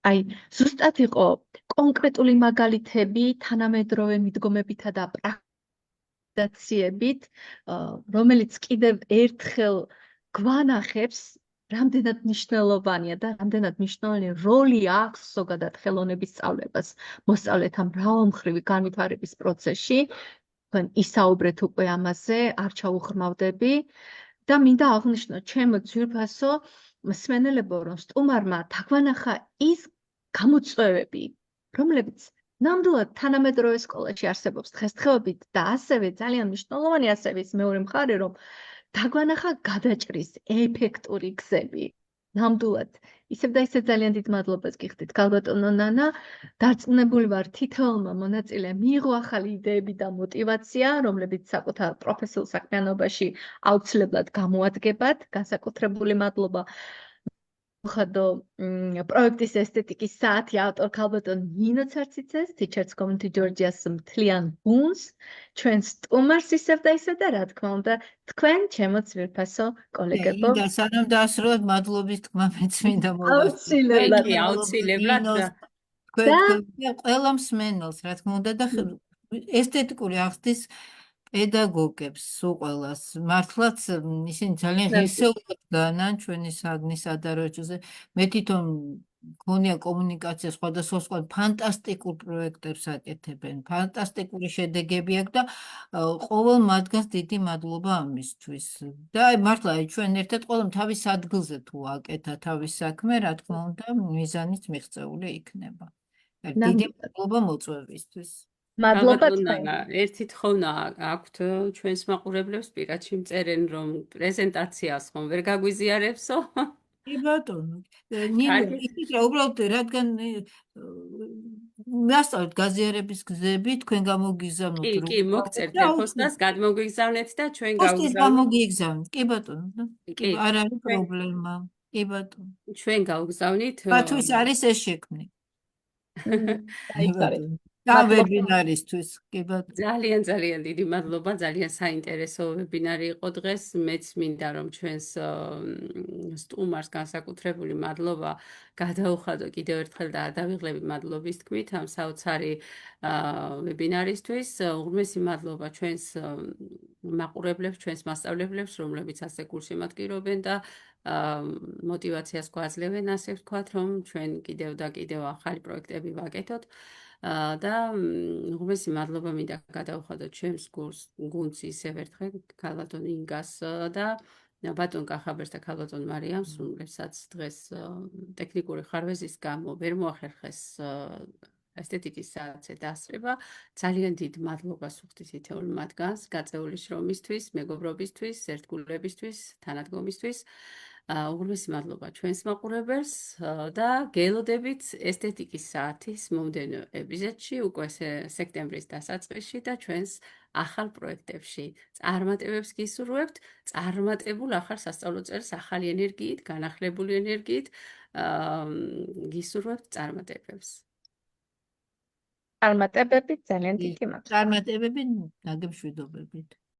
აი, ზუსტად იყო კონკრეტული მაგალითები, თანამედროვე მიდგომებითა და პრაქტიკაციებით, რომელიც კიდევ ერთხელ გვანახებს, რამდენად მნიშვნელოვანია და რამდენად მნიშვნელოვანი როლი აქვს ზოგადად ხელოვნების სწავლებას მოსწავლეთა მრავალმხრივი განვითარების პროცესში. თქვენ ისაუბრეთ უკვე ამაზე, არ ჩაუღრმავდები და მინდა აღვნიშნო ჩემო ძვირფასო მსმენელებო, რომ სტუმარმა დაგვანახა ის გამოწვევები, რომლებიც ნამდვილად თანამედროვე სკოლაში არსებობს დღესდღეობით და ასევე ძალიან მნიშვნელოვანი ასევე ის მეორე მხარე, რომ დაგვანახა გადაჭრის ეფექტური გზები. ნამდვილად ისევ და ისევ ძალიან დიდ მადლობას გიხდით ქალბატონო ნანა. დარწმუნებული ვარ, თითოეულმა მონაწილემ მიიღო ახალი იდეები და мотиваცია, რომლებიც საკუთარ პროფესიულ საქმიანობაში აუცილებლად გამოადგებათ. განსაკუთრებული მადლობა გადაუხადო პროექტის ესთეტიკის საათი ავტორ ქალბატონ ნინო ცარციცეს, Teachers Community Georgia-ს მთლიან გუნდს, ჩვენ სტუმარს ისევ და ისევ და რა თქმა უნდა, თქვენ ჩემო ძვირფასო კოლეგებო. ინგა, სანამ დაასრულებთ, მადლობის თქმა მეც მინდა მოვასწრო. აუცილებლად. კი, აუცილებლად და თქვენ ყველა მსმენელს, რა თქმა უნდა, და ესთეტიკური აღზრდის პედაგოგებს უყველას. მართლაც ისინი ძალიან ღირსეულად განან ჩვენი საგნის ადაროჯზე. მე თვითონ მქონია კომუნიკაცია სხვადასხვა ფანტასტიკურ პროექტებს აკეთებენ. ფანტასტიკური შედეგები აქვს და ყოველ მათგანს დიდი მადლობა ამისთვის. და მართლა ჩვენ ერთად ყველამ თავის ადგილზე თუ აკეთა თავის საქმე, რა თქმა უნდა, მიზანიც მიღწეული იქნება. დიდი მადლობა მოწვევისთვის. მადლობა ალბათ თქვენ. ერთი თხოვნა აქვთ ჩვენს მაყურებლებს, პირადში მწერენ, რომ პრეზენტაციას ხომ ვერ გაგვიზიარებსო? კი ბატონო, ნინო, ისიც რა, უბრალოდ რადგან მასწავლეთ გაზიარების გზები, თქვენ გამოგიგზავნოთ კი, მოგწერთ ეპოსტას, გადმოგვიგზავნეთ და ჩვენ გავგზავნებთ. გამოგიგზავნით, კი ბატონო, კი, არ არის პრობლემა, კი ბატონო. ჩვენ გავგზავნით. ბათვის არის ეს შექმნი. დაიწყარეთ. და ვებინარისთვის, კი ბატონო. ძალიან დიდი მადლობა, ძალიან საინტერესო ვებინარი იყო დღეს. მეც მინდა რომ ჩვენს სტუმარს განსაკუთრებული მადლობა გადაუხადო კიდევ ერთხელ და არ დავიღლები მადლობის თქმით ამ საოცარი ვებინარისთვის. უღრმესი მადლობა ჩვენს მაყურებლებს, ჩვენს მასწავლებლებს, რომლებიც ასე გულშემატკივრობენ და мотивაციას გვაძლევენ, ასე ვთქვათ, რომ ჩვენ კიდევ და კიდევ ახალი პროექტები ვაკეთოთ. და უღრმესი მადლობა მინდა გადავხადოთ ჩემს გუნდს ისევ ერთხელ ქალბატონ ინგას და ბატონ კახაბერს და ქალბატონ მარიამს, რომლებსაც დღეს ტექნიკური ხარვეზის გამო ვერ მოახერხეს ესთეტიკის საათზე დასწრება. ძალიან დიდ მადლობას ვუხდით თითოეულ მათგანს გაწეული შრომისთვის, მეგობრობისთვის, ერთგულებისთვის, თანადგომისთვის. უღრმესი მადლობა ჩვენს მაყურებელს და გელოდებით ესთეტიკის საათის მომდევნო ეპიზოდში, უკვე სექტემბრის დასაწყისში და ჩვენს ახალ პროექტებში. წარმატებებს გისურვებთ, წარმატებულ ახალ სასწავლო წელს ახალი ენერგიით, განახლებული ენერგიით გისურვებთ წარმატებებს. წარმატებები ძალიან დიდი მადლობა. წარმატებები, დაგემშვიდობებით.